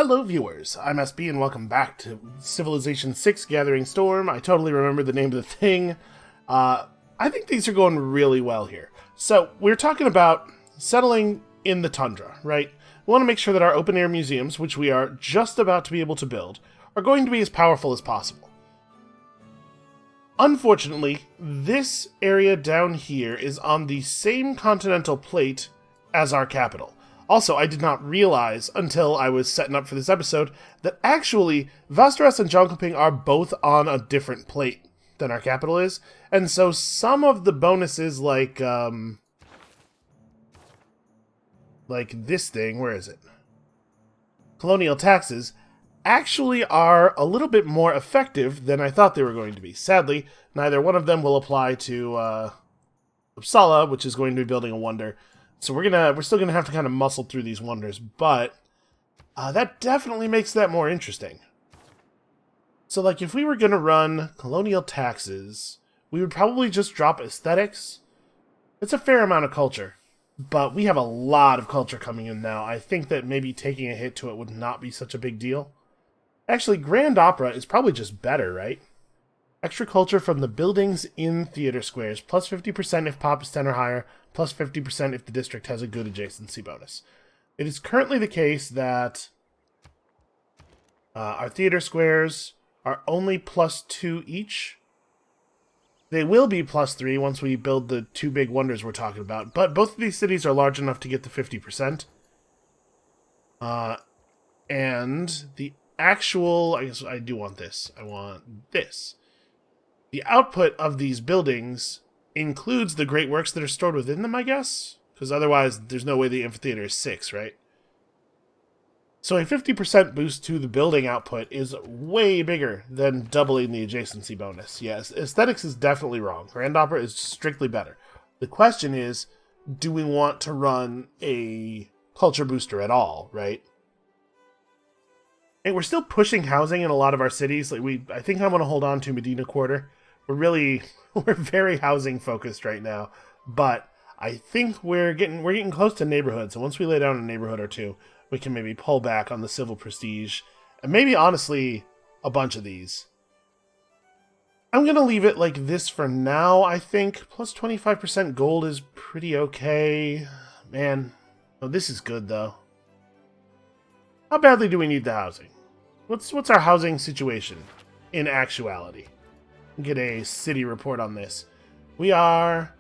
Hello viewers, I'm SB and welcome back to Civilization 6 Gathering Storm. I totally remember the name of the thing. I think things are going really well here. So, we're talking about settling in the tundra, right? We want to make sure that our open-air museums, which we are just about to be able to build, are going to be as powerful as possible. Unfortunately, this area down here is on the same continental plate as our capital. Also, I did not realize until I was setting up for this episode that actually Vasteras and Jonkoping are both on a different plate than our capital is, and so some of the bonuses like this thing, where is it? Colonial taxes actually are a little bit more effective than I thought they were going to be. Sadly, neither one of them will apply to Uppsala, which is going to be building a wonder. So we're still gonna have to kind of muscle through these wonders, but that definitely makes that more interesting. So, like, if we were gonna run colonial taxes, we would probably just drop aesthetics. It's a fair amount of culture, but we have a lot of culture coming in now. I think that maybe taking a hit to it would not be such a big deal. Actually, Grand Opera is probably just better, right? Extra culture from the buildings in theater squares, plus 50% if pop is 10 or higher, plus 50% if the district has a good adjacency bonus. It is currently the case that our theater squares are only plus 2 each. They will be plus 3 once we build the two big wonders we're talking about, but both of these cities are large enough to get the 50%. And the actual, I guess I do want this. I want this. The output of these buildings includes the great works that are stored within them, I guess? Because otherwise, there's no way the amphitheater is 6, right? So a 50% boost to the building output is way bigger than doubling the adjacency bonus. Yes, aesthetics is definitely wrong. Grand Opera is strictly better. The question is, do we want to run a culture booster at all, right? And we're still pushing housing in a lot of our cities. I think I want to hold on to Medina Quarter. We're very housing focused right now, but I think we're getting close to neighborhoods. And once we lay down a neighborhood or two, we can maybe pull back on the civil prestige, and maybe honestly a bunch of these. I'm gonna leave it like this for now. I think plus 25% gold is pretty okay. Man, oh, this is good though. How badly do we need the housing? What's our housing situation in actuality? Get a city report on this. We are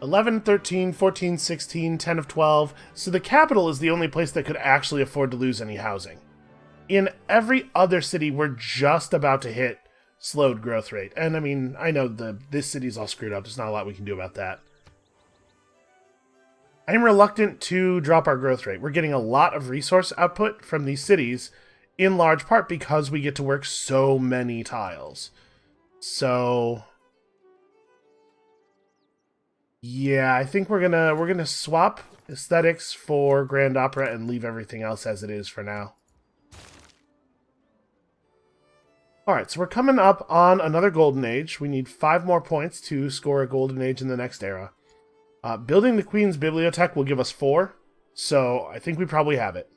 11, 13, 14, 16, 10 of 12. So the capital is the only place that could actually afford to lose any housing. In every other city, we're just about to hit slowed growth rate. And I mean, I know this city's all screwed up. There's not a lot we can do about that. I'm reluctant to drop our growth rate. We're getting a lot of resource output from these cities, in large part because we get to work so many tiles. So yeah, I think we're gonna swap aesthetics for Grand Opera and leave everything else as it is for now. Alright, so we're coming up on another Golden Age. We need 5 more points to score a Golden Age in the next era. Building the Queen's Bibliotech will give us 4, so I think we probably have it.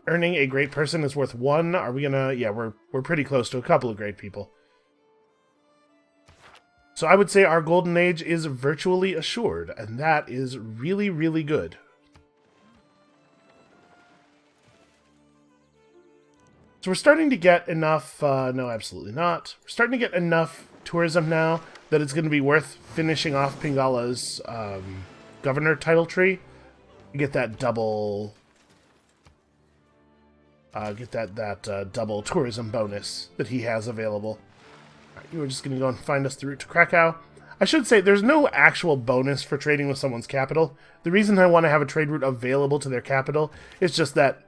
Earning a great person is worth 1. Are we gonna... Yeah, we're pretty close to a couple of great people. So I would say our Golden Age is virtually assured, and that is really, really good. So we're starting to get enough... no, absolutely not. We're starting to get enough tourism now that it's going to be worth finishing off Pingala's governor title tree. Get that double... get that double tourism bonus that he has available. You were just going to go and find us the route to Krakow. I should say, there's no actual bonus for trading with someone's capital. The reason I want to have a trade route available to their capital is just that,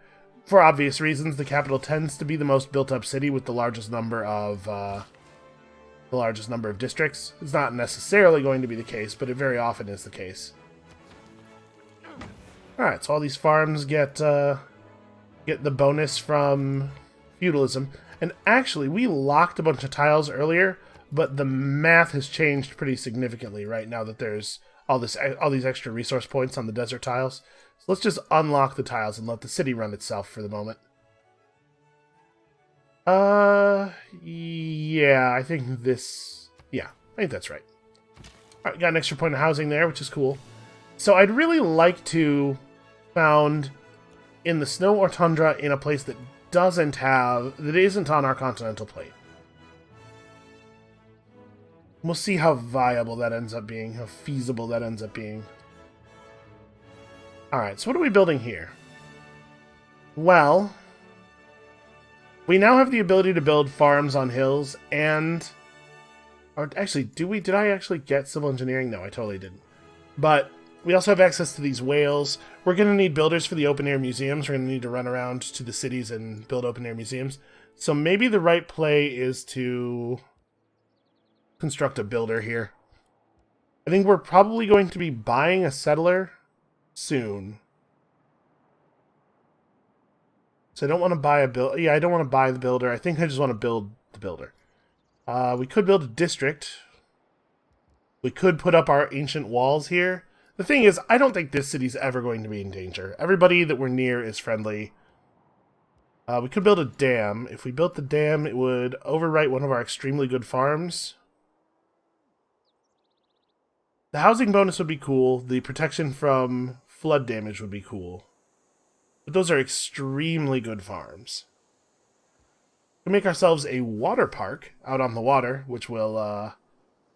for obvious reasons, the capital tends to be the most built-up city with the largest number of districts. It's not necessarily going to be the case, but it very often is the case. Alright, so all these farms get the bonus from feudalism. And actually, we locked a bunch of tiles earlier, but the math has changed pretty significantly right now that there's all these extra resource points on the desert tiles. So let's just unlock the tiles and let the city run itself for the moment. Yeah, I think this... Yeah, I think that's right. Alright, got an extra point of housing there, which is cool. So I'd really like to found in the snow or tundra in a place that isn't on our continental plate. We'll see how viable that ends up being, how feasible that ends up being. Alright, so what are we building here? Well, we now have the ability to build farms on hills and... Or actually, did I actually get civil engineering? No, I totally didn't. But we also have access to these whales. We're going to need builders for the open-air museums. We're going to need to run around to the cities and build open-air museums. So maybe the right play is to construct a builder here. I think we're probably going to be buying a settler soon. So I don't want to buy I don't want to buy the builder. I think I just want to build the builder. We could build a district. We could put up our ancient walls here. The thing is, I don't think this city's ever going to be in danger. Everybody that we're near is friendly. We could build a dam. If we built the dam, it would overwrite one of our extremely good farms. The housing bonus would be cool. The protection from flood damage would be cool. But those are extremely good farms. We make ourselves a water park out on the water, which will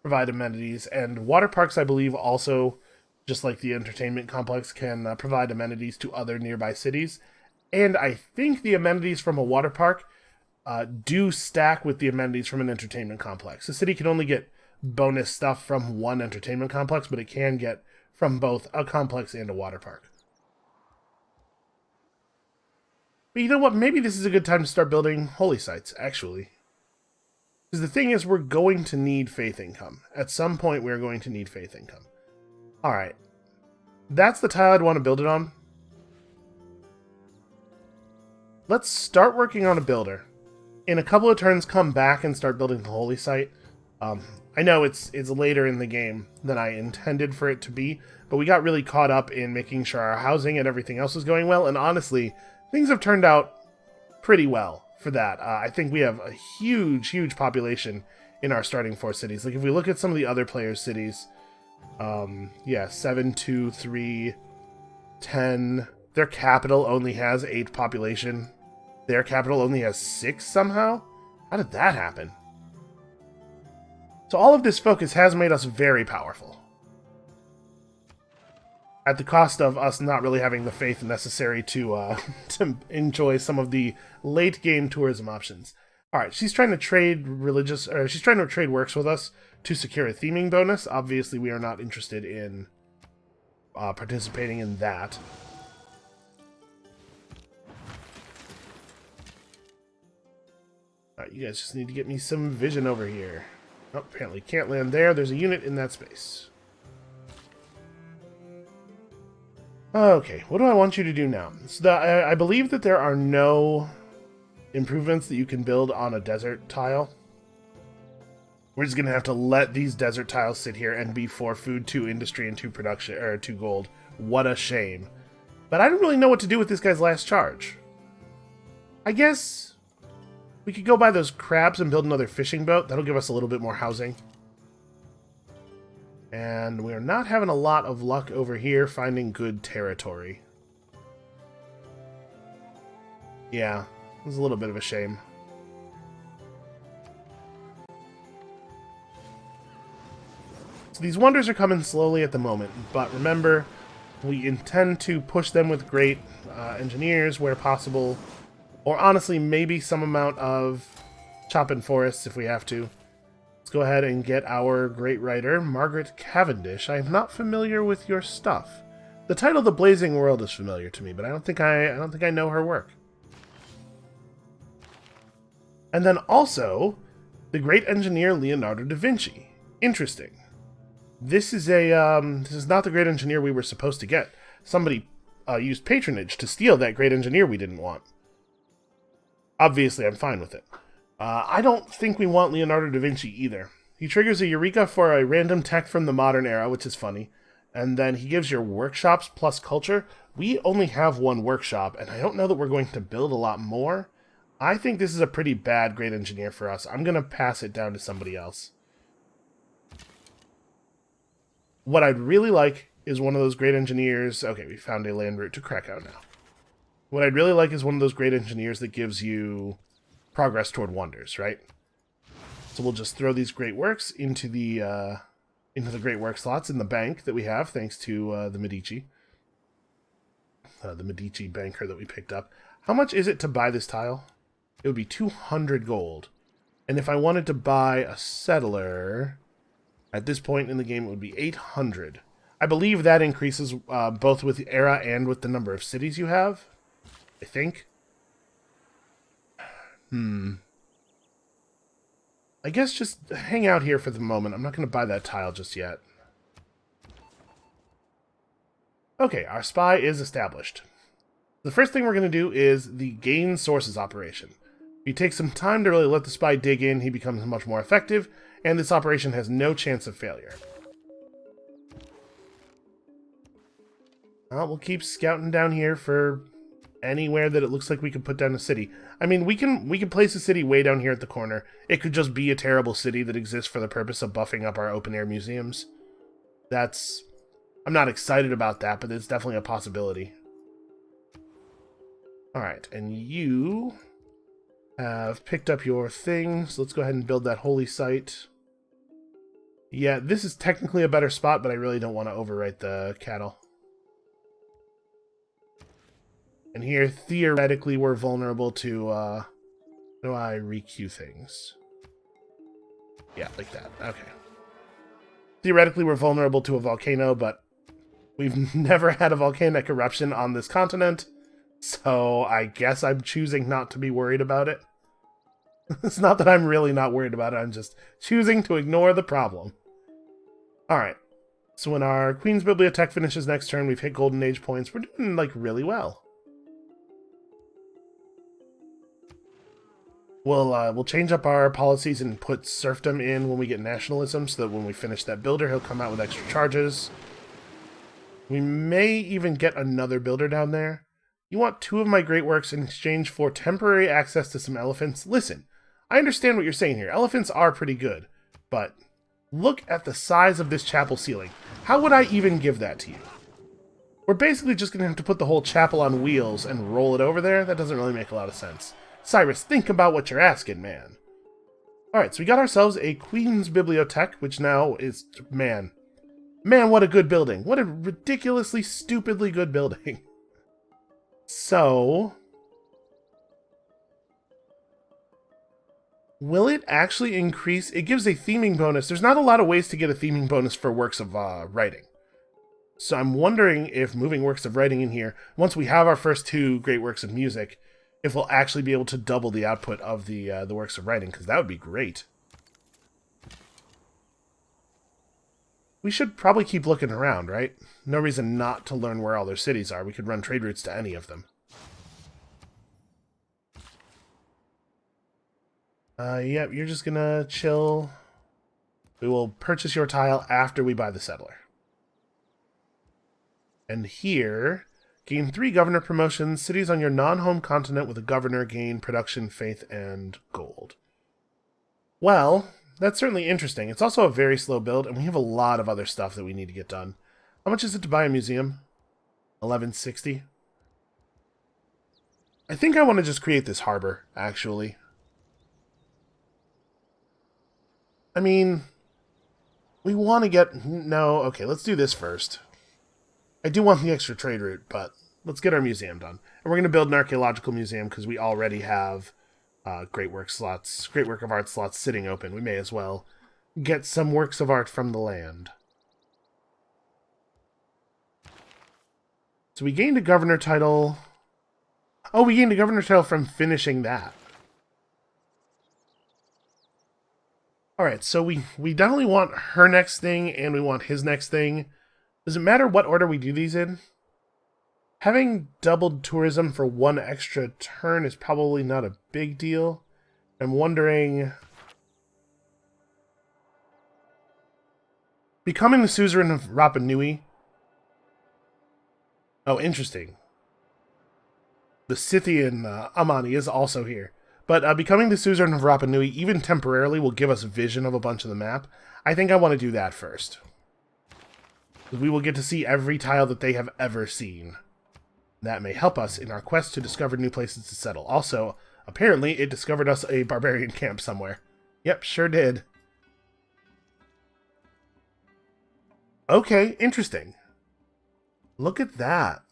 provide amenities. And water parks, I believe, also, just like the entertainment complex, can provide amenities to other nearby cities. And I think the amenities from a water park do stack with the amenities from an entertainment complex. The city can only get bonus stuff from one entertainment complex, but it can get from both a complex and a water park. But you know what? Maybe this is a good time to start building holy sites, actually. Because the thing is, we're going to need faith income. At some point, we're going to need faith income. Alright. That's the tile I'd want to build it on. Let's start working on a builder. In a couple of turns, come back and start building the holy site. I know it's later in the game than I intended for it to be, but we got really caught up in making sure our housing and everything else was going well, and honestly, things have turned out pretty well for that. I think we have a huge population in our starting 4 cities. Like, if we look at some of the other players' cities, yeah, 7, 2, 3, 10. Their capital only has 8 population. Their capital only has 6 somehow? How did that happen? So all of this focus has made us very powerful. At the cost of us not really having the faith necessary to enjoy some of the late game tourism options. Alright, she's trying to trade she's trying to trade works with us to secure a theming bonus. Obviously, we are not interested in participating in that. Alright, you guys just need to get me some vision over here. Oh, apparently can't land there. There's a unit in that space. Okay, what do I want you to do now? So I believe that there are no improvements that you can build on a desert tile. We're just going to have to let these desert tiles sit here and be 4 food, 2 industry, and 2 production, or 2 gold. What a shame. But I don't really know what to do with this guy's last charge. I guess we could go buy those crabs and build another fishing boat. That'll give us a little bit more housing. And we're not having a lot of luck over here finding good territory. Yeah, it was a little bit of a shame. So these wonders are coming slowly at the moment, but remember, we intend to push them with great engineers where possible. Or honestly, maybe some amount of chopping forests if we have to. Let's go ahead and get our great writer, Margaret Cavendish. I am not familiar with your stuff. The title "The Blazing World" is familiar to me, but I don't think I know her work. And then also, the great engineer Leonardo da Vinci. Interesting. This is not the great engineer we were supposed to get. Somebody used patronage to steal that great engineer we didn't want. Obviously, I'm fine with it. I don't think we want Leonardo da Vinci either. He triggers a Eureka for a random tech from the modern era, which is funny. And then he gives your workshops plus culture. We only have one workshop, and I don't know that we're going to build a lot more. I think this is a pretty bad great engineer for us. I'm going to pass it down to somebody else. What I'd really like is one of those great engineers. Okay, we found a land route to Krakow now. What I'd really like is one of those great engineers that gives you progress toward wonders, right? So we'll just throw these great works into the great work slots in the bank that we have, thanks to the Medici banker that we picked up. How much is it to buy this tile? It would be 200 gold. And if I wanted to buy a settler, at this point in the game, it would be 800. I believe that increases both with the era and with the number of cities you have. I think. I guess just hang out here for the moment. I'm not going to buy that tile just yet. Okay, our spy is established. The first thing we're going to do is the gain sources operation. If you take some time to really let the spy dig in, he becomes much more effective, and this operation has no chance of failure. We'll keep scouting down here for anywhere that it looks like we could put down a city. I mean, we can place a city way down here at the corner. It could just be a terrible city that exists for the purpose of buffing up our open-air museums. I'm not excited about that, but it's definitely a possibility. Alright, and you have picked up your thing, so let's go ahead and build that holy site. Yeah, this is technically a better spot, but I really don't want to overwrite the cattle. And here, theoretically, we're vulnerable to, how do I re-queue things? Yeah, like that. Okay. Theoretically, we're vulnerable to a volcano, but we've never had a volcanic eruption on this continent, so I guess I'm choosing not to be worried about it. It's not that I'm really not worried about it, I'm just choosing to ignore the problem. Alright, so when our Queen's Bibliothèque finishes next turn, we've hit Golden Age points. We're doing, like, really well. We'll change up our policies and put serfdom in when we get nationalism, so that when we finish that builder, he'll come out with extra charges. We may even get another builder down there. You want 2 of my great works in exchange for temporary access to some elephants? Listen, I understand what you're saying here. Elephants are pretty good, but look at the size of this chapel ceiling. How would I even give that to you? We're basically just going to have to put the whole chapel on wheels and roll it over there? That doesn't really make a lot of sense. Cyrus, think about what you're asking, man. Alright, so we got ourselves a Queen's Bibliothèque, which now is... Man, what a good building. What a ridiculously, stupidly good building. So... will it actually increase? It gives a theming bonus. There's not a lot of ways to get a theming bonus for works of writing. So I'm wondering if moving works of writing in here, once we have our first 2 great works of music, if we'll actually be able to double the output of the works of writing, because that would be great. We should probably keep looking around, right? No reason not to learn where all their cities are. We could run trade routes to any of them. Yep, you're just gonna chill. We will purchase your tile after we buy the settler. And here, gain 3 governor promotions. Cities on your non-home continent with a governor gain production, faith, and gold. Well, that's certainly interesting. It's also a very slow build, and we have a lot of other stuff that we need to get done. How much is it to buy a museum? 1160. I think I want to just create this harbor, actually. I mean, we want to get... No, okay, let's do this first. I do want the extra trade route, but let's get our museum done. And we're going to build an archaeological museum because we already have great work of art slots sitting open. We may as well get some works of art from the land. So we gained a governor title. Oh, we gained a governor title from finishing that. Alright, so we definitely want her next thing, and we want his next thing. Does it matter what order we do these in? Having doubled tourism for 1 extra turn is probably not a big deal. I'm wondering... Becoming the suzerain of Rapa Nui Oh, interesting. The Scythian Amani is also here. But becoming the suzerain of Rapa Nui, even temporarily, will give us vision of a bunch of the map. I think I want to do that first. We will get to see every tile that they have ever seen. That may help us in our quest to discover new places to settle. Also, apparently, it discovered us a barbarian camp somewhere. Yep, sure did. Okay, interesting. Look at that.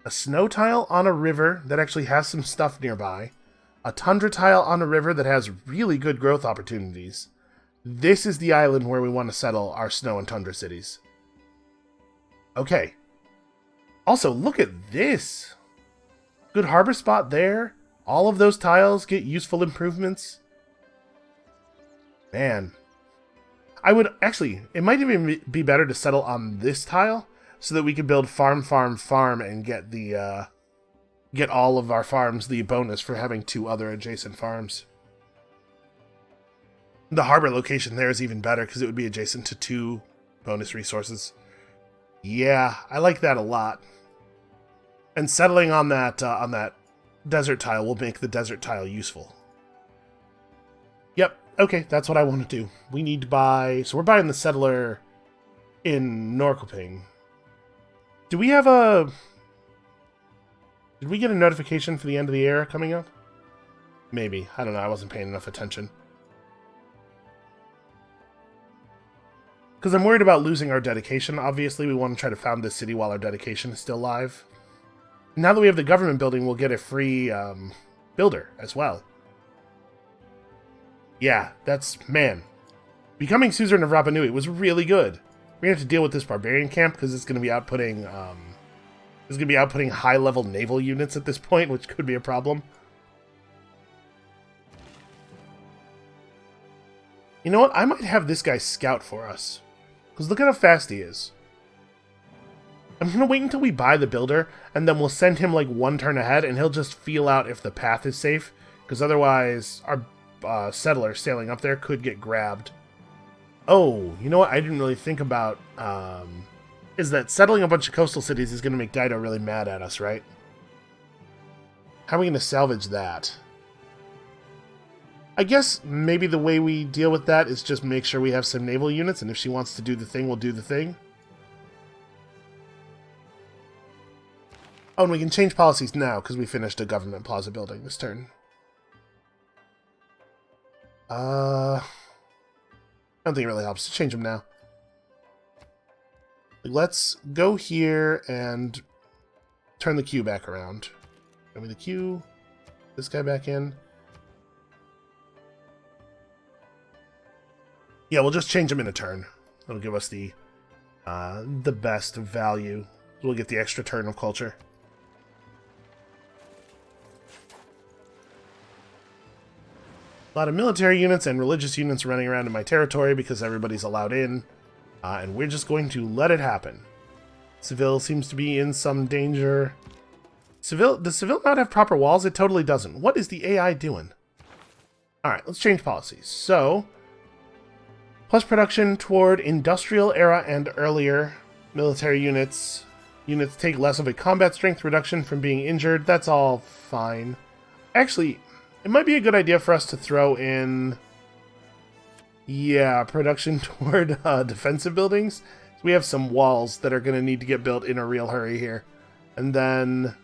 A snow tile on a river that actually has some stuff nearby. A tundra tile on a river that has really good growth opportunities. This is the island where we want to settle our snow and tundra cities. Okay. Also, look at this. Good harbor spot there. All of those tiles get useful improvements. Man. I would actually, it might even be better to settle on this tile so that we could build farm, and get the, get all of our farms the bonus for having 2 other adjacent farms. The harbor location there is even better because it would be adjacent to 2 bonus resources. Yeah, I like that a lot. And settling on that desert tile will make the desert tile useful. Yep, okay, that's what I want to do. We need to buy... So we're buying the settler in Norrköping. Do we have a... Did we get a notification for the end of the era coming up? Maybe. I don't know. I wasn't paying enough attention. Because I'm worried about losing our dedication. Obviously, we want to try to found this city while our dedication is still live. Now that we have the government building, we'll get a free builder as well. Yeah, that's... Man. Becoming suzerain of Rapa Nui was really good. We're going to have to deal with this barbarian camp because it's going to be outputting... it's going to be outputting high-level naval units at this point, which could be a problem. You know what? I might have this guy scout for us. Because look at how fast he is. I'm going to wait until we buy the builder, and then we'll send him like 1 turn ahead, and he'll just feel out if the path is safe. Because otherwise, our settler sailing up there could get grabbed. Oh, you know what I didn't really think about, is that settling a bunch of coastal cities is going to make Dido really mad at us, right? How are we going to salvage that? I guess maybe the way we deal with that is just make sure we have some naval units, and if she wants to do the thing, we'll do the thing. Oh, and we can change policies now, because we finished a government plaza building this turn. I don't think it really helps to change them now. Let's go here and turn the queue back around. Give me the queue. This guy back in. Yeah, we'll just change them in a turn. It'll give us the best value. We'll get the extra turn of culture. A lot of military units and religious units running around in my territory because everybody's allowed in. And we're just going to let it happen. Seville seems to be in some danger. Does Seville not have proper walls? It totally doesn't. What is the AI doing? Alright, let's change policies. So, plus production toward industrial era and earlier. Military units. Units take less of a combat strength reduction from being injured. That's all fine. Actually, it might be a good idea for us to throw in... Yeah, production toward defensive buildings. So we have some walls that are going to need to get built in a real hurry here. And then...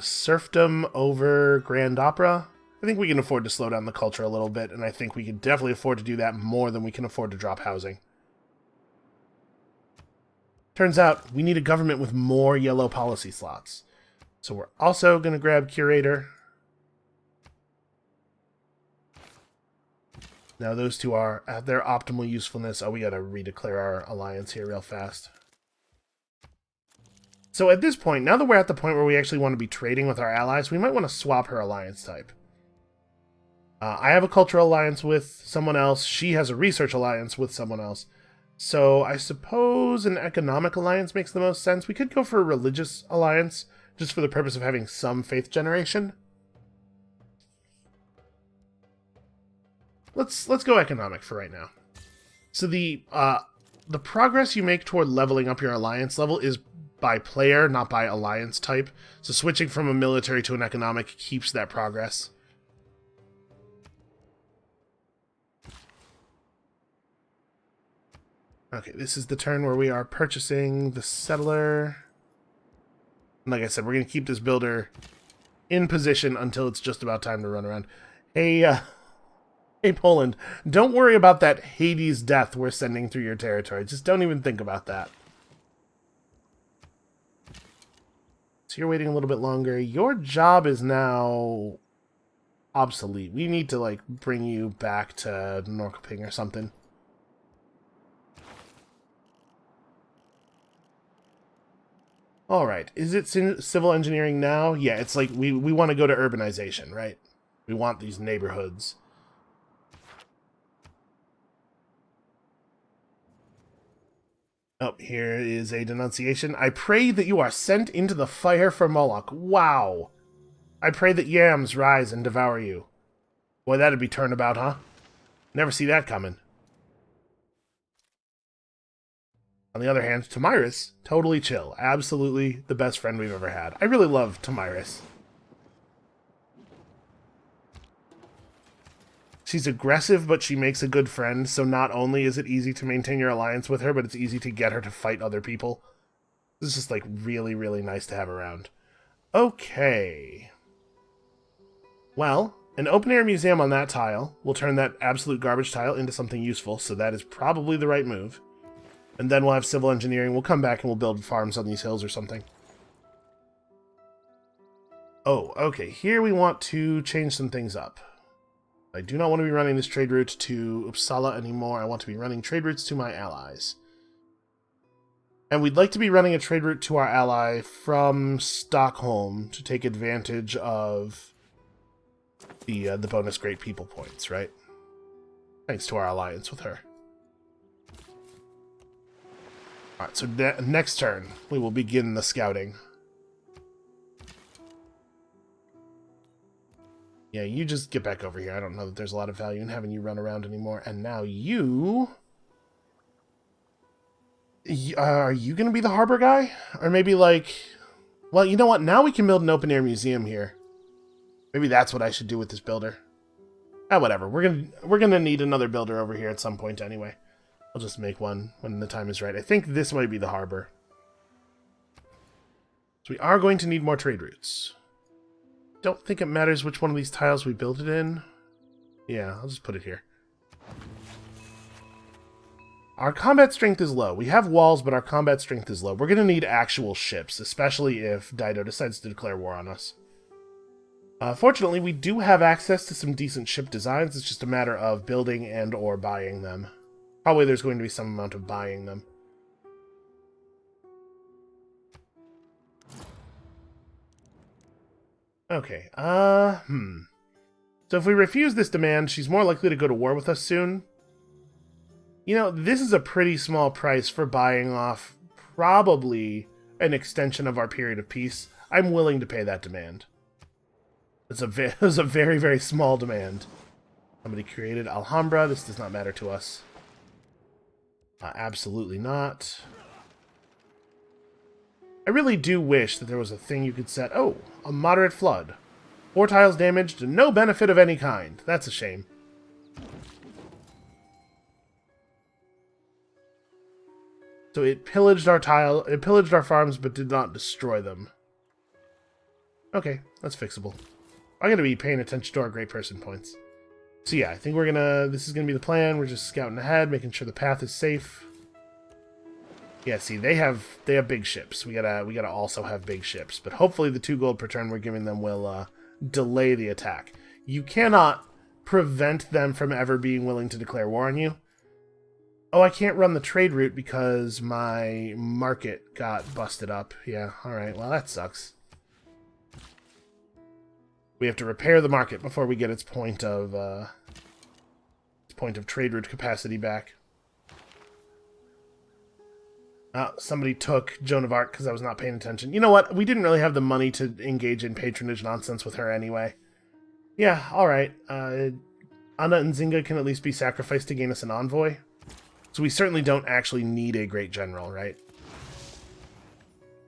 serfdom over Grand Opera. I think we can afford to slow down the culture a little bit, and I think we can definitely afford to do that more than we can afford to drop housing. Turns out, we need a government with more yellow policy slots. So we're also going to grab Curator. Now those two are at their optimal usefulness. Oh, we got to redeclare our alliance here real fast. So at this point, now that we're at the point where we actually want to be trading with our allies, we might want to swap her alliance type. I have a cultural alliance with someone else. She has a research alliance with someone else. So I suppose an economic alliance makes the most sense. We could go for a religious alliance, just for the purpose of having some faith generation. Let's go economic for right now. So the the progress you make toward leveling up your alliance level is by player, not by alliance type. So switching from a military to an economic keeps that progress. Okay, this is the turn where we are purchasing the settler. Like I said, we're going to keep this builder in position until it's just about time to run around. Hey, hey, Poland, don't worry about that Hades death we're sending through your territory. Just don't even think about that. So you're waiting a little bit longer. Your job is now obsolete. We need to, like, bring you back to Norrköping or something. Alright, is it civil engineering now? Yeah, it's like we want to go to urbanization, right? We want these neighborhoods. Oh, here is a denunciation. I pray that you are sent into the fire for Moloch. Wow. I pray that yams rise and devour you. Boy, that'd be turnabout, huh? Never see that coming. On the other hand, Tamiris, totally chill. Absolutely the best friend we've ever had. I really love Tamiris. She's aggressive, but she makes a good friend, so not only is it easy to maintain your alliance with her, but it's easy to get her to fight other people. This is just, like, really, really nice to have around. Okay. Well, an open-air museum on that tile will turn that absolute garbage tile into something useful, so that is probably the right move. And then we'll have civil engineering. We'll come back and we'll build farms on these hills or something. Oh, okay. Here we want to change some things up. I do not want to be running this trade route to Uppsala anymore. I want to be running trade routes to my allies. And we'd like to be running a trade route to our ally from Stockholm to take advantage of the bonus great people points, right? Thanks to our alliance with her. Alright, so next turn, we will begin the scouting. Yeah, you just get back over here. I don't know that there's a lot of value in having you run around anymore. And now you... are you going to be the harbor guy? Or maybe like... well, you know what? Now we can build an open-air museum here. Maybe that's what I should do with this builder. Ah, whatever. We're gonna need another builder over here at some point anyway. I'll just make one when the time is right. I think this might be the harbor. So we are going to need more trade routes. Don't think it matters which one of these tiles we build it in. Yeah, I'll just put it here. Our combat strength is low. We have walls, but our combat strength is low. We're going to need actual ships, especially if Dido decides to declare war on us. Fortunately, we do have access to some decent ship designs. It's just a matter of building and or buying them. Probably there's going to be some amount of buying them. Okay, So if we refuse this demand, she's more likely to go to war with us soon. You know, this is a pretty small price for buying off probably an extension of our period of peace. I'm willing to pay that demand. It was a very, very small demand. Somebody created Alhambra. This does not matter to us. Absolutely not. I really do wish that there was a thing you could set. Oh, a moderate flood. 4 tiles damaged, no benefit of any kind. That's a shame. So it pillaged our farms, but did not destroy them. Okay, that's fixable. I'm gonna be paying attention to our great person points. So yeah, I think this is gonna be the plan. We're just scouting ahead, making sure the path is safe. Yeah, see, they have big ships. We gotta also have big ships. But hopefully the 2 gold per turn we're giving them will delay the attack. You cannot prevent them from ever being willing to declare war on you. Oh, I can't run the trade route because my market got busted up. Yeah, alright, well that sucks. We have to repair the market before we get its point of trade route capacity back. Somebody took Joan of Arc because I was not paying attention. You know what? We didn't really have the money to engage in patronage nonsense with her anyway. Yeah, alright. Anna and Zinga can at least be sacrificed to gain us an envoy. So we certainly don't actually need a great general, right?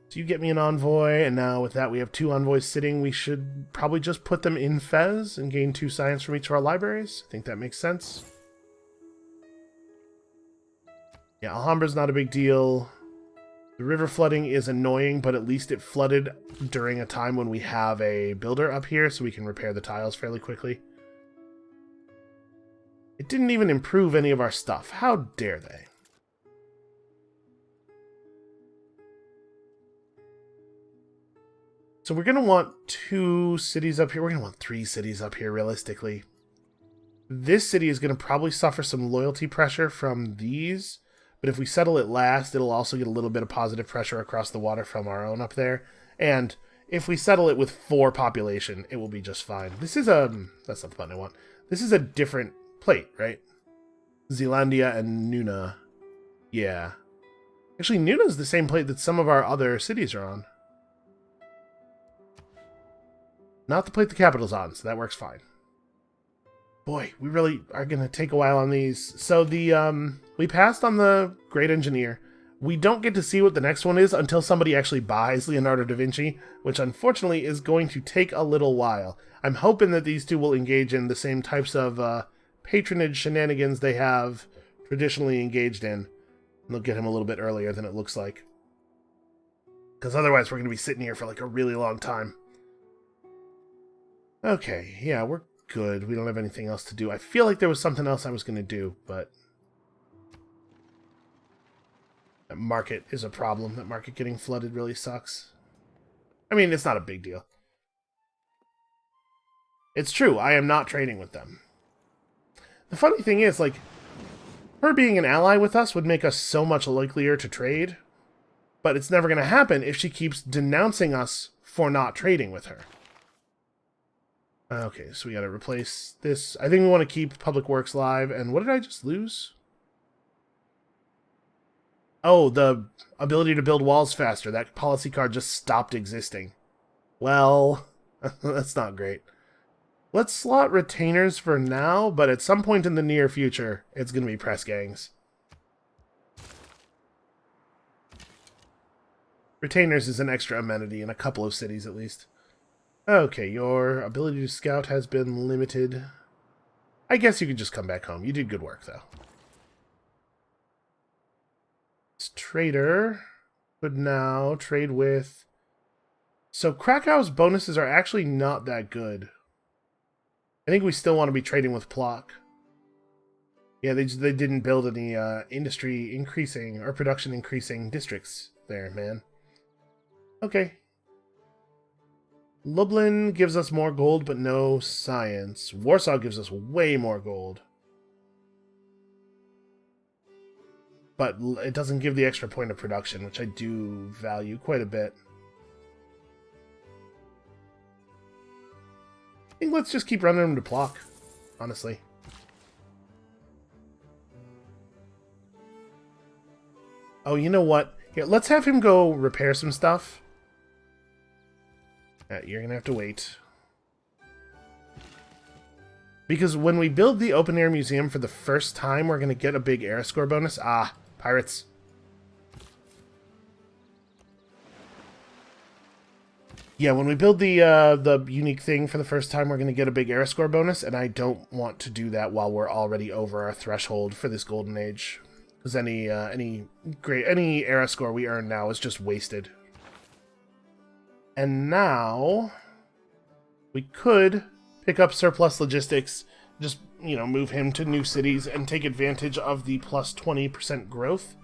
So you get me an envoy, and now with that we have 2 envoys sitting. We should probably just put them in Fez and gain 2 science from each of our libraries. I think that makes sense. Yeah, Alhambra's not a big deal. The river flooding is annoying, but at least it flooded during a time when we have a builder up here, so we can repair the tiles fairly quickly. It didn't even improve any of our stuff. How dare they? So we're going to want 2 cities up here. We're going to want 3 cities up here, realistically. This city is going to probably suffer some loyalty pressure from these. But if we settle it last, it'll also get a little bit of positive pressure across the water from our own up there. And if we settle it with 4 population, it will be just fine. This is a... That's not the button I want. This is a different plate, right? Zealandia and Nuna. Yeah. Actually, Nuna's the same plate that some of our other cities are on. Not the plate the capital's on, so that works fine. Boy, we really are going to take a while on these. So we passed on the Great Engineer. We don't get to see what the next one is until somebody actually buys Leonardo da Vinci, which unfortunately is going to take a little while. I'm hoping that these 2 will engage in the same types of patronage shenanigans they have traditionally engaged in. They'll get him a little bit earlier than it looks like. Because otherwise we're going to be sitting here for like a really long time. Okay, yeah, we're good. We don't have anything else to do. I feel like there was something else I was going to do, but... That market is a problem. That market getting flooded really sucks. I mean, it's not a big deal. It's true, I am not trading with them. The funny thing is, like, her being an ally with us would make us so much likelier to trade, but it's never going to happen if she keeps denouncing us for not trading with her. Okay, so we gotta replace this. I think we want to keep Public Works live. And what did I just lose? Oh, the ability to build walls faster. That policy card just stopped existing. Well, that's not great. Let's slot retainers for now, but at some point in the near future, it's going to be press gangs. Retainers is an extra amenity in a couple of cities at least. Okay, your ability to scout has been limited. I guess you could just come back home. You did good work, though. This trader could now trade with... So Krakow's bonuses are actually not that good. I think we still want to be trading with Plock. Yeah, they didn't build any industry increasing or production increasing districts there, man. Okay. Lublin gives us more gold, but no science. Warsaw gives us way more gold. But it doesn't give the extra point of production, which I do value quite a bit. I think let's just keep running them to Plock, honestly. Oh, you know what? Here, let's have him go repair some stuff. You're going to have to wait. Because when we build the open-air museum for the first time, we're going to get a big era score bonus. Ah, pirates. Yeah, when we build the unique thing for the first time, we're going to get a big era score bonus, and I don't want to do that while we're already over our threshold for this golden age. Because any era score we earn now is just wasted. And now we could pick up surplus logistics, just, you know, move him to new cities and take advantage of the plus 20% growth.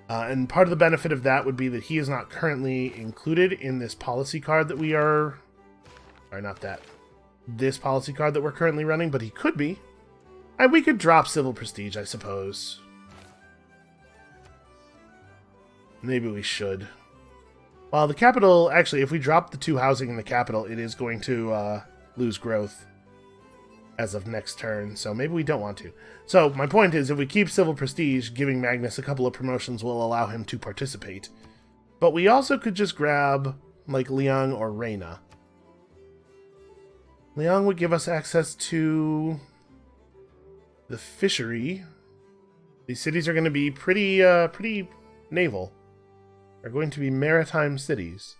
And part of the benefit of that would be that he is not currently included in this policy card that we are... Sorry, not that. This policy card that we're currently running, but he could be. And we could drop civil prestige, I suppose. Maybe we should. Well, the capital... Actually, if we drop the 2 housing in the capital, it is going to lose growth as of next turn, so maybe we don't want to. So, my point is, if we keep civil prestige, giving Magnus a couple of promotions will allow him to participate. But we also could just grab, like, Liang or Reina. Liang would give us access to... the fishery. These cities are going to be pretty naval. They're going to be maritime cities.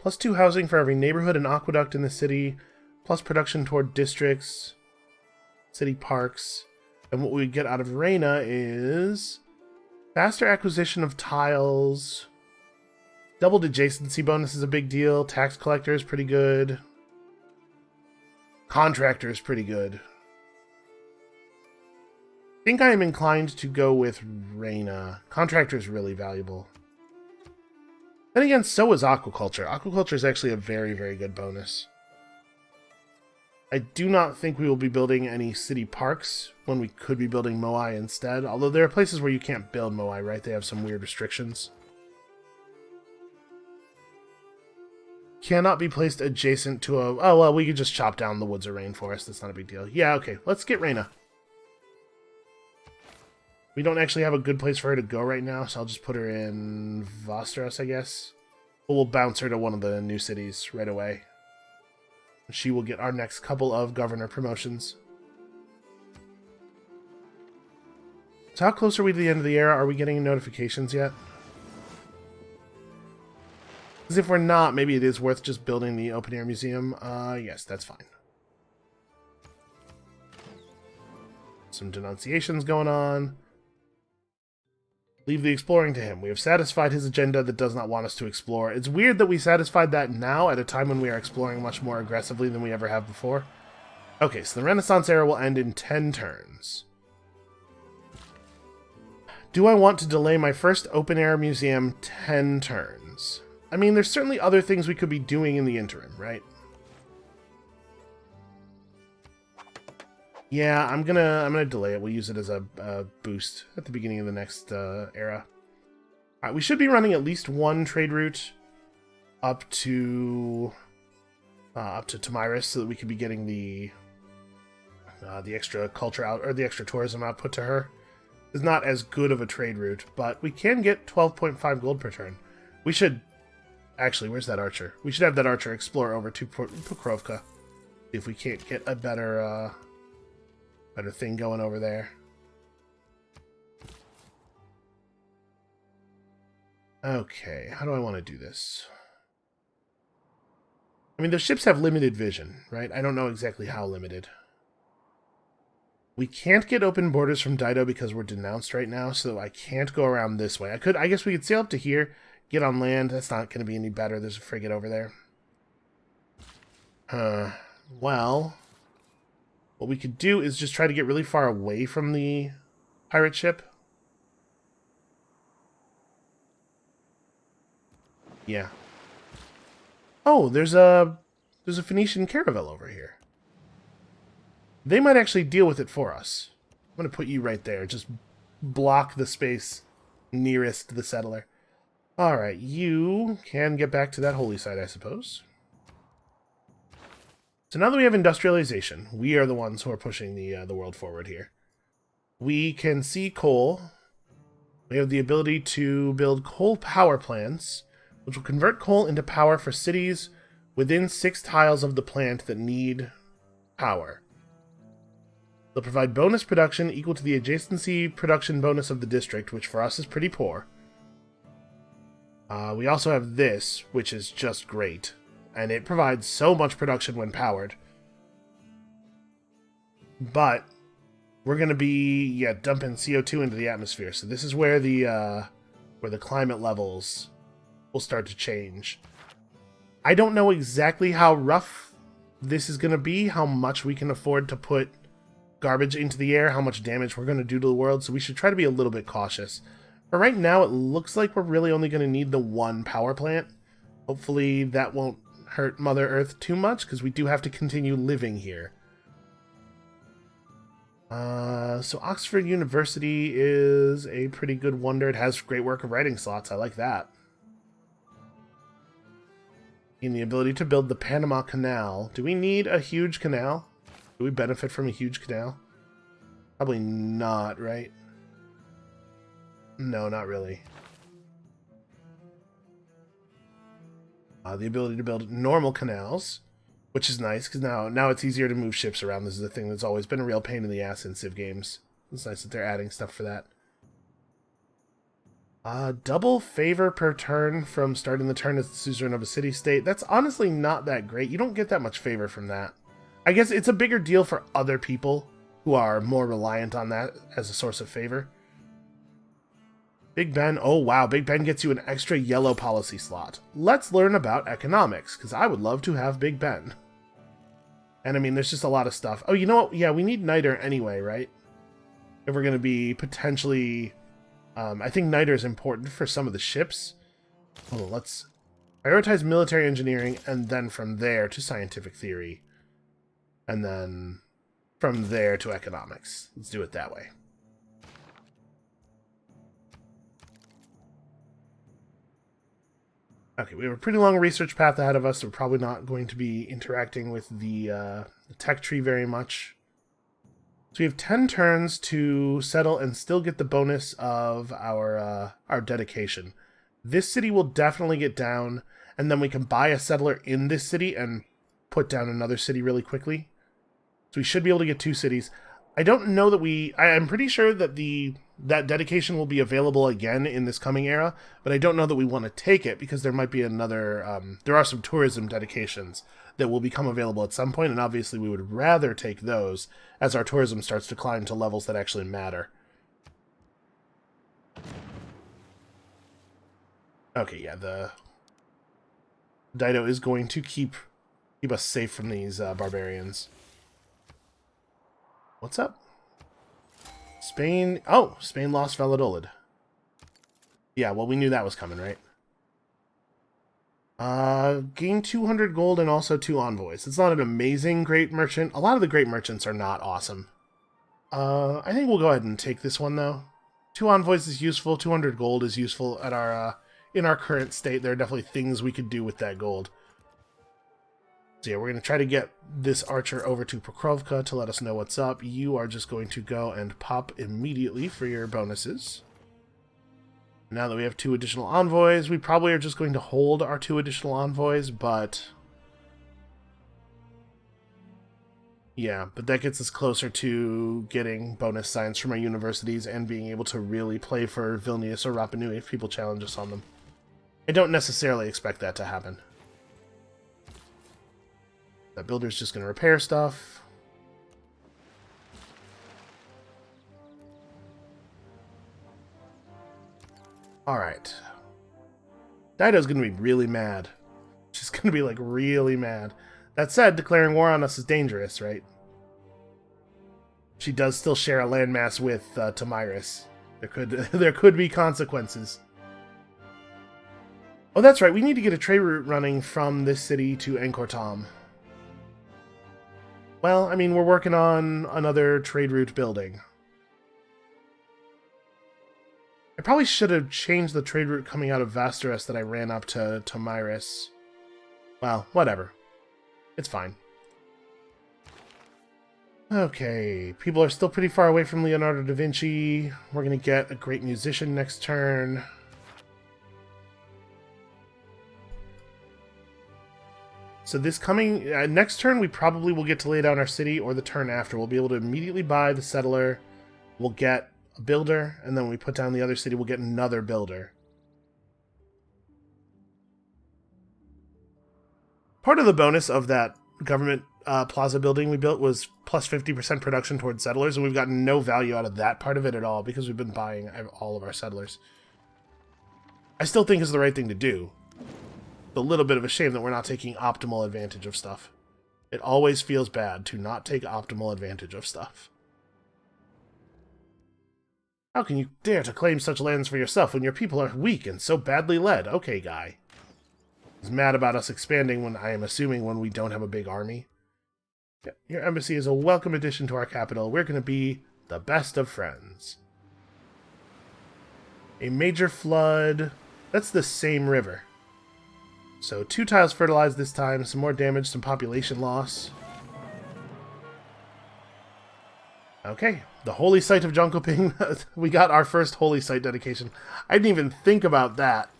+2 housing for every neighborhood and aqueduct in the city, plus production toward districts, city parks. And what we get out of Reina is faster acquisition of tiles. Doubled adjacency bonus is a big deal. Tax collector is pretty good. Contractor is pretty good. I think I am inclined to go with Reina. Contractor is really valuable. Then again, so is aquaculture. Aquaculture is actually a very, very good bonus. I do not think we will be building any city parks when we could be building moai instead. Although there are places where you can't build moai, right? They have some weird restrictions. Cannot be placed adjacent to a... Oh, well, we could just chop down the woods or rainforest. That's not a big deal. Yeah, okay. Let's get Reina. We don't actually have a good place for her to go right now, so I'll just put her in Vostros, I guess. But we'll bounce her to one of the new cities right away. She will get our next couple of governor promotions. So how close are we to the end of the era? Are we getting notifications yet? Because if we're not, maybe it is worth just building the open-air museum. Yes, that's fine. Some denunciations going on. Leave the exploring to him. We have satisfied his agenda that does not want us to explore. It's weird that we satisfied that now at a time when we are exploring much more aggressively than we ever have before. Okay, so the Renaissance era will end in 10 turns. Do I want to delay my first open-air museum 10 turns? I mean, there's certainly other things we could be doing in the interim, right? Yeah, I'm gonna delay it. We'll use it as a boost at the beginning of the next era. All right, we should be running at least one trade route up to Tamiris, so that we could be getting the extra culture out, or the extra tourism output to her. It's not as good of a trade route, but we can get 12.5 gold per turn. We should actually. Where's that archer? We should have that archer explore over to Pokrovka. See if we can't get a better thing going over there. Okay, how do I want to do this? I mean, the ships have limited vision, right? I don't know exactly how limited. We can't get open borders from Dido because we're denounced right now, so I can't go around this way. I guess we could sail up to here, get on land. That's not going to be any better. There's a frigate over there. Well, what we could do is just try to get really far away from the pirate ship. Yeah. Oh, there's a Phoenician caravel over here. They might actually deal with it for us. I'm going to put you right there. Just block the space nearest the settler. Alright, you can get back to that holy site, I suppose. So now that we have industrialization, we are the ones who are pushing the world forward here. We can see coal. We have the ability to build coal power plants, which will convert coal into power for cities within 6 tiles of the plant that need power. They'll provide bonus production equal to the adjacency production bonus of the district, which for us is pretty poor. We also have this, which is just great. And it provides so much production when powered. But we're going to be dumping CO2 into the atmosphere. So this is where the climate levels will start to change. I don't know exactly how rough this is going to be, how much we can afford to put garbage into the air, how much damage we're going to do to the world. So we should try to be a little bit cautious. But right now, it looks like we're really only going to need the one power plant. Hopefully that won't hurt Mother Earth too much, because we do have to continue living here. So Oxford University is a pretty good wonder. It has great work of writing slots. I like that. And the ability to build the Panama Canal. Do we need a huge canal? Do we benefit from a huge canal? Probably not, right? No, not really. The ability to build normal canals. which is nice, because now it's easier to move ships around. This is a thing that's always been a real pain in the ass in Civ games. It's nice that they're adding stuff for that. Double favor per turn from starting the turn as the suzerain of a city-state. That's honestly not that great. You don't get that much favor from that. I guess it's a bigger deal for other people who are more reliant on that as a source of favor. Big Ben. Oh, wow. Big Ben gets you an extra yellow policy slot. Let's learn about economics, because I would love to have Big Ben. And, I mean, there's just a lot of stuff. Oh, you know what? Yeah, we need Niter anyway, right? If we're going to be potentially... I think Niter is important for some of the ships. Oh, let's prioritize military engineering, and then from there to scientific theory. And then from there to economics. Let's do it that way. Okay, we have a pretty long research path ahead of us, so we're probably not going to be interacting with the tech tree very much. So we have 10 turns to settle and still get the bonus of our dedication. This city will definitely get down, and then we can buy a settler in this city and put down another city really quickly. So we should be able to get 2 cities. I don't know that I'm pretty sure that that dedication will be available again in this coming era, but I don't know that we want to take it because there might be another, there are some tourism dedications that will become available at some point, and obviously we would rather take those as our tourism starts to climb to levels that actually matter. Okay, yeah, the Dido is going to keep us safe from these barbarians. What's up? Spain... Oh, Spain lost Valladolid. Yeah, well, we knew that was coming, right? Gain 200 gold and also 2 envoys. It's not an amazing great merchant. A lot of the great merchants are not awesome. I think we'll go ahead and take this one, though. 2 envoys is useful. 200 gold is useful at our in our current state. There are definitely things we could do with that gold. So yeah, we're going to try to get this archer over to Pokrovka to let us know what's up. You are just going to go and pop immediately for your bonuses. Now that we have 2 additional envoys, we probably are just going to hold our 2 additional envoys, but... yeah, but that gets us closer to getting bonus science from our universities and being able to really play for Vilnius or Rapa Nui if people challenge us on them. I don't necessarily expect that to happen. That builder's just going to repair stuff. Alright. Dido's going to be really mad. She's going to be, like, really mad. That said, declaring war on us is dangerous, right? She does still share a landmass with Tamiris. There could be consequences. Oh, that's right. We need to get a trade route running from this city to Encortam. Well, I mean, we're working on another trade route building. I probably should have changed the trade route coming out of Vasteras that I ran up to Tamiris. Well, whatever. It's fine. Okay, people are still pretty far away from Leonardo da Vinci. We're going to get a great musician next turn. So this coming... next turn, we probably will get to lay down our city, or the turn after. We'll be able to immediately buy the settler. We'll get a builder, and then when we put down the other city, we'll get another builder. Part of the bonus of that government plaza building we built was plus 50% production towards settlers, and we've gotten no value out of that part of it at all because we've been buying all of our settlers. I still think it's the right thing to do. It's a little bit of a shame that we're not taking optimal advantage of stuff. It always feels bad to not take optimal advantage of stuff. How can you dare to claim such lands for yourself when your people are weak and so badly led? Okay, guy. He's mad about us expanding when I am assuming when we don't have a big army. Your embassy is a welcome addition to our capital. We're going to be the best of friends. A major flood. That's the same river. So 2 tiles fertilized this time. Some more damage, some population loss. Okay, the holy site of Jönköping. We got our first holy site dedication. I didn't even think about that.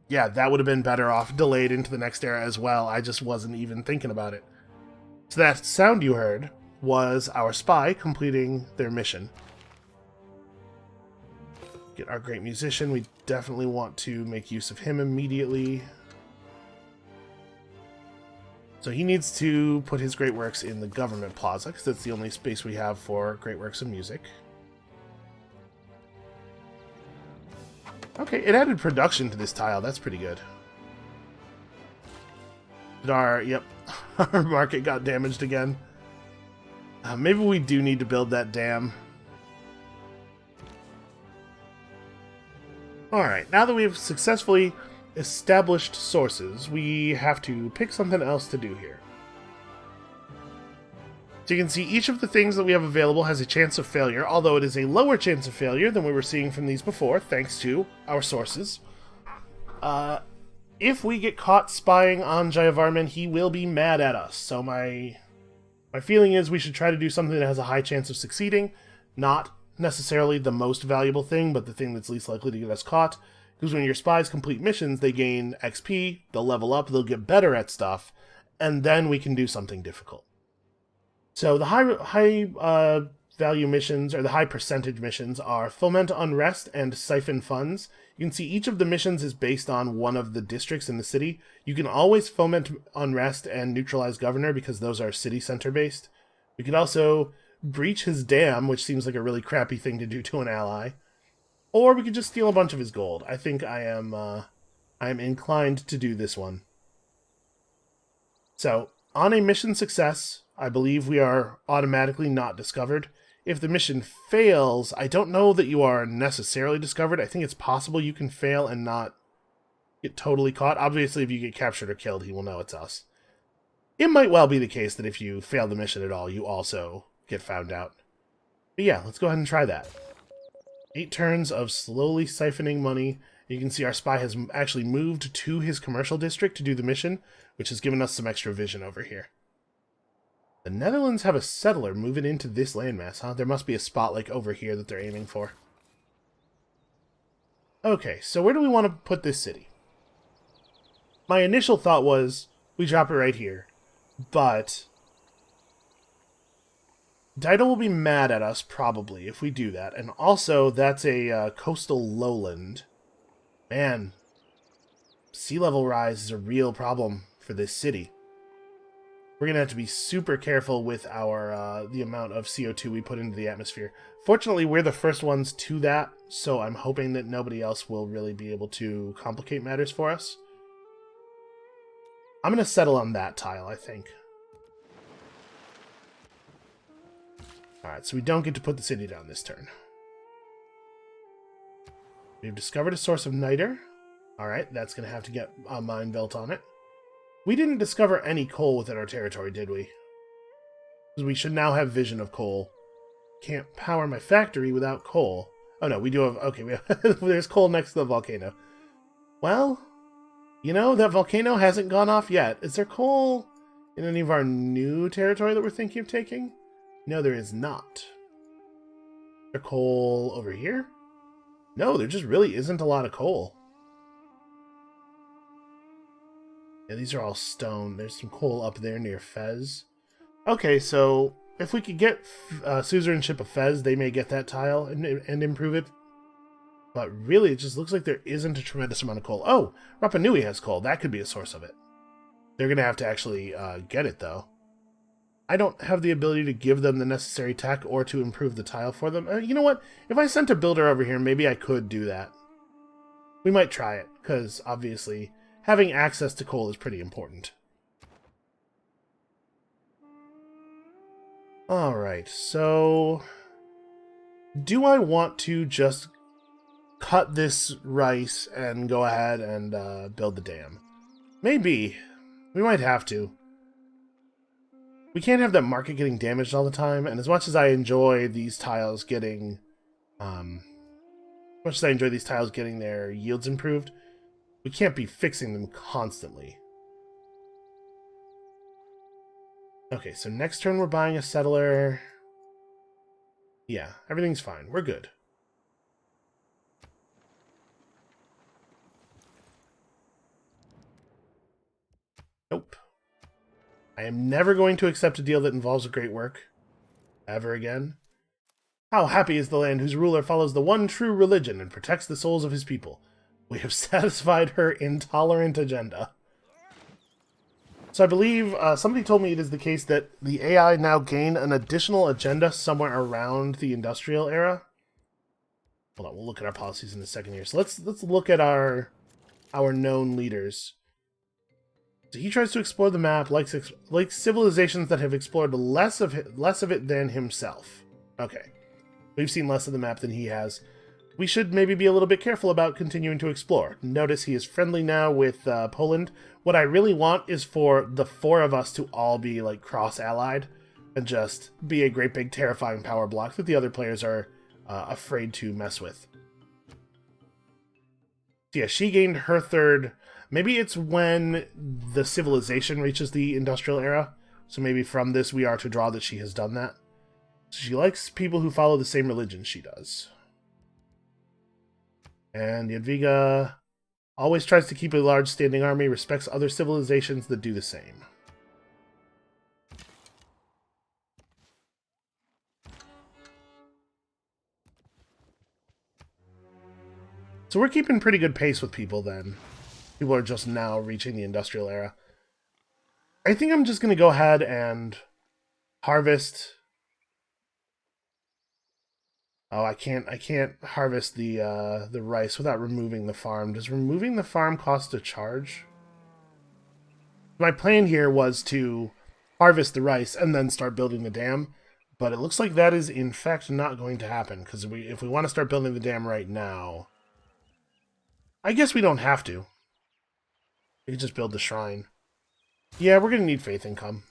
Yeah, that would have been better off delayed into the next era as well. I just wasn't even thinking about it. So that sound you heard was our spy completing their mission. Get our great musician. We definitely want to make use of him immediately. So he needs to put his great works in the government plaza, because that's the only space we have for great works of music. Okay, it added production to this tile. That's pretty good. Did our market got damaged again. Maybe we do need to build that dam. Alright, now that we've successfully established sources, we have to pick something else to do here. So you can see each of the things that we have available has a chance of failure, although it is a lower chance of failure than we were seeing from these before, thanks to our sources. If we get caught spying on Jayavarman, he will be mad at us. So my feeling is we should try to do something that has a high chance of succeeding, not necessarily the most valuable thing, but the thing that's least likely to get us caught. Because when your spies complete missions, they gain XP, they'll level up, they'll get better at stuff, and then we can do something difficult. So the high value missions, or the high percentage missions, are Foment Unrest and Siphon Funds. You can see each of the missions is based on one of the districts in the city. You can always Foment Unrest and Neutralize Governor, because those are city center based. We could also breach his dam, which seems like a really crappy thing to do to an ally. Or we could just steal a bunch of his gold. I think I am inclined to do this one. So, on a mission success, I believe we are automatically not discovered. If the mission fails, I don't know that you are necessarily discovered. I think it's possible you can fail and not get totally caught. Obviously, if you get captured or killed, he will know it's us. It might well be the case that if you fail the mission at all, you also get found out. But yeah, let's go ahead and try that. 8 turns of slowly siphoning money. You can see our spy has actually moved to his commercial district to do the mission, which has given us some extra vision over here. The Netherlands have a settler moving into this landmass, huh? There must be a spot like over here that they're aiming for. Okay, so where do we want to put this city? My initial thought was we drop it right here, but Dido will be mad at us, probably, if we do that. And also, that's a coastal lowland. Man, sea level rise is a real problem for this city. We're going to have to be super careful with our the amount of CO2 we put into the atmosphere. Fortunately, we're the first ones to that, so I'm hoping that nobody else will really be able to complicate matters for us. I'm going to settle on that tile, I think. Alright, so we don't get to put the city down this turn. We've discovered a source of niter. Alright, that's going to have to get a mine built on it. We didn't discover any coal within our territory, did we? Because we should now have vision of coal. Can't power my factory without coal. Oh no, we do have... Okay, we have, there's coal next to the volcano. Well, you know, that volcano hasn't gone off yet. Is there coal in any of our new territory that we're thinking of taking? No, there is not. Is there coal over here? No, there just really isn't a lot of coal. Yeah, these are all stone. There's some coal up there near Fez. Okay, so if we could get suzerainship of Fez, they may get that tile and improve it. But really, it just looks like there isn't a tremendous amount of coal. Oh, Rapa Nui has coal. That could be a source of it. They're going to have to actually get it, though. I don't have the ability to give them the necessary tech or to improve the tile for them. You know what? If I sent a builder over here, maybe I could do that. We might try it, because obviously having access to coal is pretty important. Alright, so do I want to just cut this rice and go ahead and build the dam? Maybe. We might have to. We can't have that market getting damaged all the time, and as much as I enjoy these tiles getting their yields improved, we can't be fixing them constantly. Okay, so next turn we're buying a settler. Yeah, everything's fine. We're good. Nope. I am never going to accept a deal that involves a great work. Ever again. How happy is the land whose ruler follows the one true religion and protects the souls of his people. We have satisfied her intolerant agenda. So I believe somebody told me it is the case that the AI now gain an additional agenda somewhere around the industrial era. Hold on, we'll look at our policies in a second here. So let's look at our known leaders. So he tries to explore the map like civilizations that have explored less of it than himself. Okay. We've seen less of the map than he has. We should maybe be a little bit careful about continuing to explore. Notice he is friendly now with Poland. What I really want is for the four of us to all be like cross-allied and just be a great big terrifying power block that the other players are afraid to mess with. So yeah, she gained her third. Maybe it's when the civilization reaches the industrial era. So maybe from this we are to draw that she has done that. So she likes people who follow the same religion she does. And Jadwiga always tries to keep a large standing army, respects other civilizations that do the same. So we're keeping pretty good pace with people then. People are just now reaching the industrial era. I think I'm just going to go ahead and harvest. Oh, I can't harvest the rice without removing the farm. Does removing the farm cost a charge? My plan here was to harvest the rice and then start building the dam, but it looks like that is in fact not going to happen, because if we want to start building the dam right now, I guess we don't have to. We could just build the shrine. Yeah, we're going to need faith income.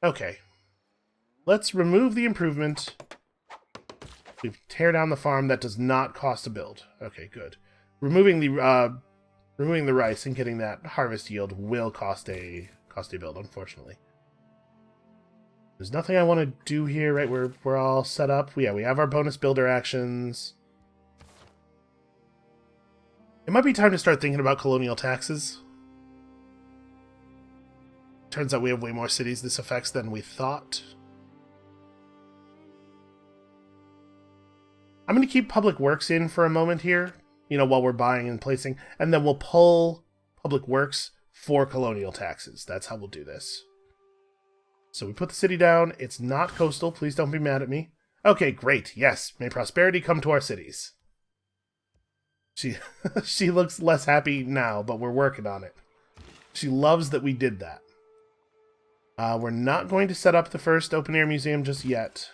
Okay. Let's remove the improvement. We tear down the farm. That does not cost a build. Okay, good. Removing the rice and getting that harvest yield will cost a build, unfortunately. There's nothing I want to do here, right? We're all set up. Yeah, we have our bonus builder actions. It might be time to start thinking about colonial taxes. Turns out we have way more cities this affects than we thought. I'm going to keep public works in for a moment here, you know, while we're buying and placing, and then we'll pull public works for colonial taxes. That's how we'll do this. So we put the city down. It's not coastal. Please don't be mad at me. Okay, great. Yes, may prosperity come to our cities. She looks less happy now, but we're working on it. She loves that we did that. We're not going to set up the first open-air museum just yet.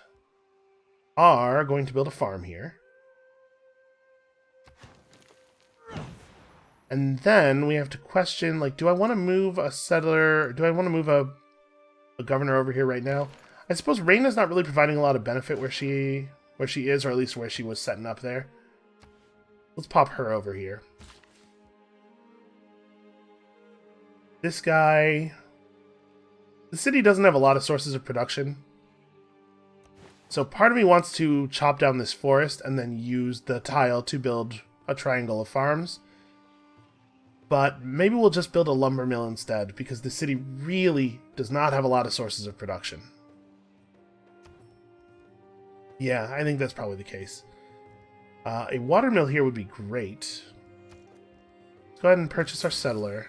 Are going to build a farm here. And then we have to question, like, do I want to move a settler? Do I want to move a governor over here right now? I suppose Reina's not really providing a lot of benefit where she is, or at least where she was setting up there. Let's pop her over here. This guy... The city doesn't have a lot of sources of production. So part of me wants to chop down this forest and then use the tile to build a triangle of farms. But maybe we'll just build a lumber mill instead, because the city really does not have a lot of sources of production. Yeah, I think that's probably the case. A water mill here would be great. Let's go ahead and purchase our settler.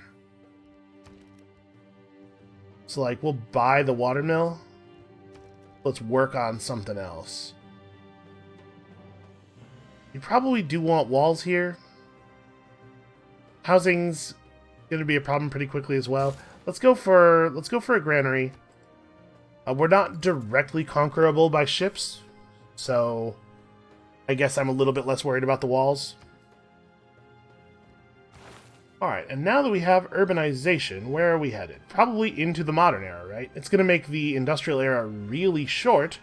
So, like, we'll buy the water mill. Let's work on something else. You probably do want walls here. Housing's going to be a problem pretty quickly as well. Let's go for a granary. We're not directly conquerable by ships, so I guess I'm a little bit less worried about the walls. Alright, and now that we have urbanization, where are we headed? Probably into the modern era, right? It's going to make the industrial era really short,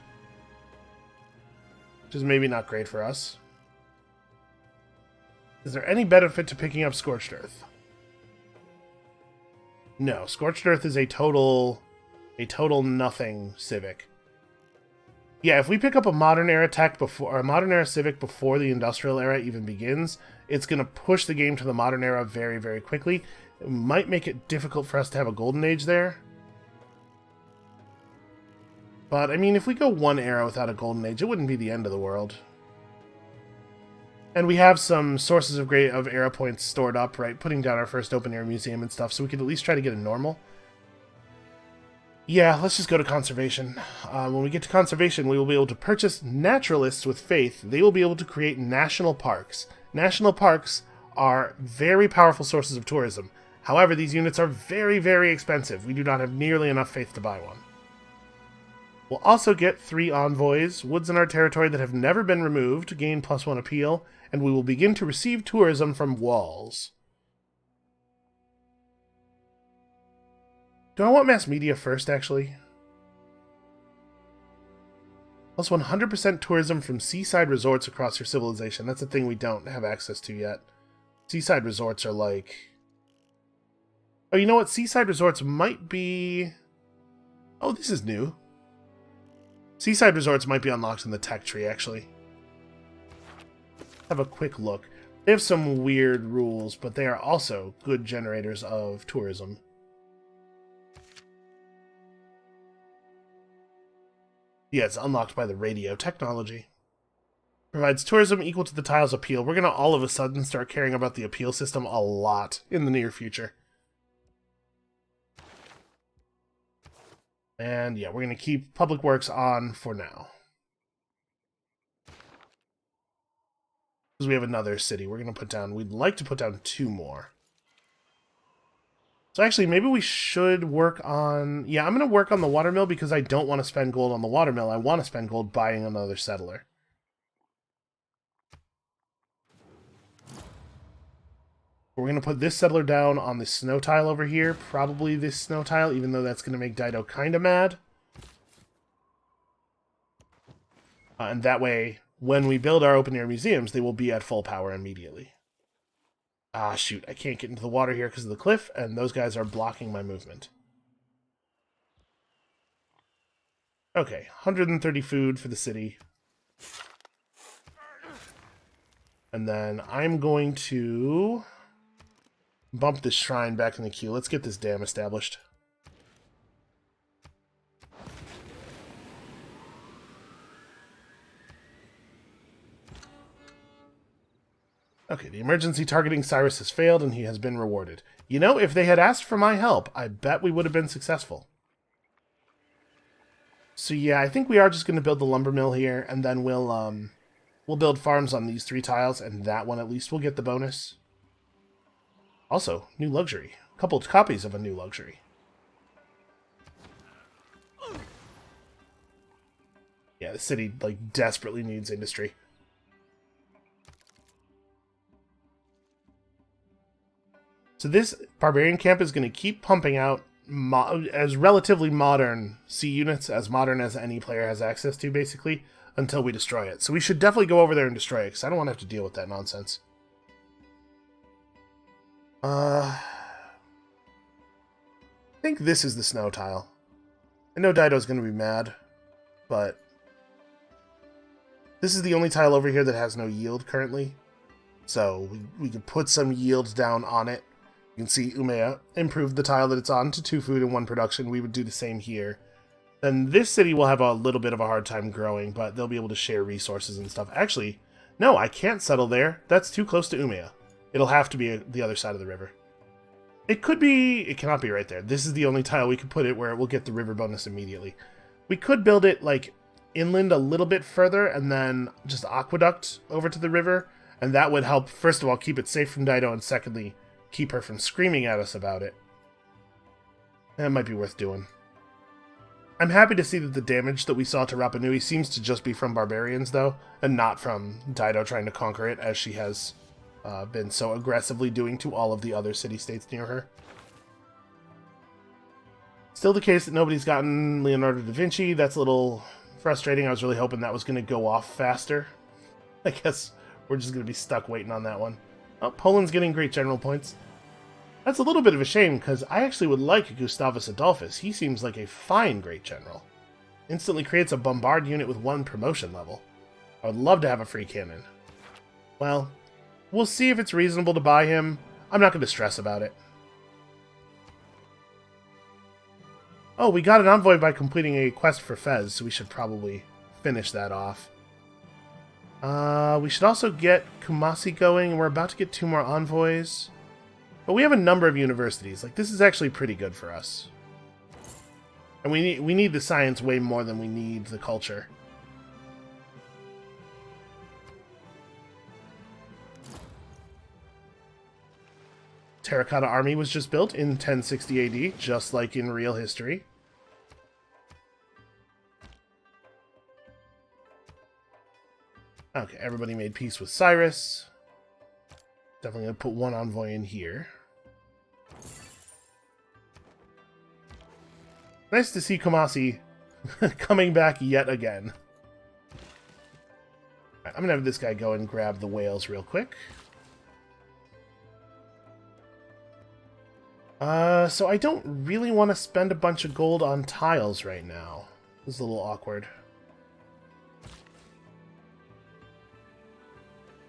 which is maybe not great for us. Is there any benefit to picking up Scorched Earth? No, Scorched Earth is a total nothing civic. Yeah, if we pick up a modern era tech before, or a modern era civic before the industrial era even begins, it's going to push the game to the modern era very, very quickly. It might make it difficult for us to have a golden age there. But, I mean, if we go one era without a golden age, it wouldn't be the end of the world. And we have some sources of era points stored up, right? Putting down our first open-air museum and stuff, so we could at least try to get a normal. Yeah, let's just go to conservation. When we get to conservation, we will be able to purchase naturalists with faith. They will be able to create national parks. National parks are very powerful sources of tourism. However, these units are very, very expensive. We do not have nearly enough faith to buy one. We'll also get 3 envoys, woods in our territory that have never been removed, gain +1 appeal, and we will begin to receive tourism from walls. Do I want mass media first, actually? Plus 100% tourism from seaside resorts across your civilization. That's a thing we don't have access to yet. Seaside resorts are like... Oh, you know what? Seaside resorts might be... Oh, this is new. Seaside resorts might be unlocked in the tech tree, actually. Have a quick look. They have some weird rules, but they are also good generators of tourism. Yeah, it's unlocked by the radio technology. Provides tourism equal to the tile's appeal. We're going to all of a sudden start caring about the appeal system a lot in the near future. And yeah, we're going to keep public works on for now. Because we have another city we're going to put down. We'd like to put down 2 more. So actually, maybe we should work on... Yeah, I'm going to work on the watermill because I don't want to spend gold on the watermill. I want to spend gold buying another settler. We're going to put this settler down on the snow tile over here. Probably this snow tile, even though that's going to make Dido kind of mad. And that way, when we build our open-air museums, they will be at full power immediately. Ah, shoot. I can't get into the water here because of the cliff, and those guys are blocking my movement. Okay, 130 food for the city. And then I'm going to bump this shrine back in the queue. Let's get this dam established. Okay, the emergency targeting Cyrus has failed, and he has been rewarded. You know, if they had asked for my help, I bet we would have been successful. So yeah, I think we are just going to build the lumber mill here, and then we'll build farms on these 3 tiles, and that one at least will get the bonus. Also, new luxury. A couple of copies of a new luxury. Yeah, the city, like, desperately needs industry. So this barbarian camp is going to keep pumping out as relatively modern sea units, as modern as any player has access to, basically, until we destroy it. So we should definitely go over there and destroy it, because I don't want to have to deal with that nonsense. I think this is the snow tile. I know Dido's going to be mad, but this is the only tile over here that has no yield currently. So we can put some yield down on it. You can see Umea improved the tile that it's on to 2 food and 1 production. We would do the same here. Then this city will have a little bit of a hard time growing, but they'll be able to share resources and stuff. Actually, no, I can't settle there. That's too close to Umea. It'll have to be the other side of the river. It could be... It cannot be right there. This is the only tile we could put it where it will get the river bonus immediately. We could build it, like, inland a little bit further and then just aqueduct over to the river. And that would help, first of all, keep it safe from Dido, and secondly, keep her from screaming at us about it. That might be worth doing. I'm happy to see that the damage that we saw to Rapa Nui seems to just be from barbarians, though, and not from Dido trying to conquer it, as she has been so aggressively doing to all of the other city-states near her. Still the case that nobody's gotten Leonardo da Vinci. That's a little frustrating. I was really hoping that was going to go off faster. I guess we're just going to be stuck waiting on that one. Oh, Poland's getting great general points. That's a little bit of a shame, because I actually would like Gustavus Adolphus. He seems like a fine great general. Instantly creates a bombard unit with 1 promotion level. I would love to have a free cannon. Well, we'll see if it's reasonable to buy him. I'm not going to stress about it. Oh, we got an envoy by completing a quest for Fez, so we should probably finish that off. We should also get Kumasi going, and we're about to get 2 more envoys. But we have a number of universities. Like, this is actually pretty good for us. And we need the science way more than we need the culture. Terracotta Army was just built in 1060 AD, just like in real history. Okay, everybody made peace with Cyrus. Definitely going to put 1 envoy in here. Nice to see Kumasi coming back yet again. Right, I'm going to have this guy go and grab the whales real quick. So I don't really want to spend a bunch of gold on tiles right now. This is a little awkward.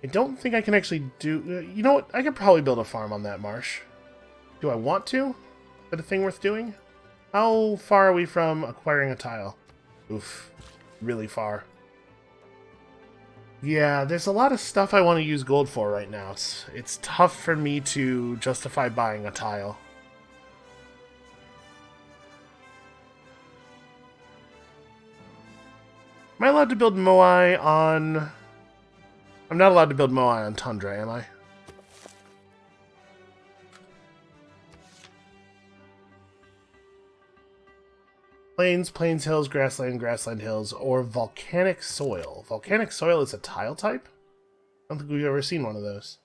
I don't think I can actually do... you know what? I could probably build a farm on that marsh. Do I want to? Is that a thing worth doing? How far are we from acquiring a tile? Oof. Really far. Yeah, there's a lot of stuff I want to use gold for right now. It's tough for me to justify buying a tile. Am I allowed to build Moai on... I'm not allowed to build Moai on Tundra, am I? Plains, plains hills, grassland, grassland hills, or volcanic soil. Volcanic soil is a tile type? I don't think we've ever seen one of those.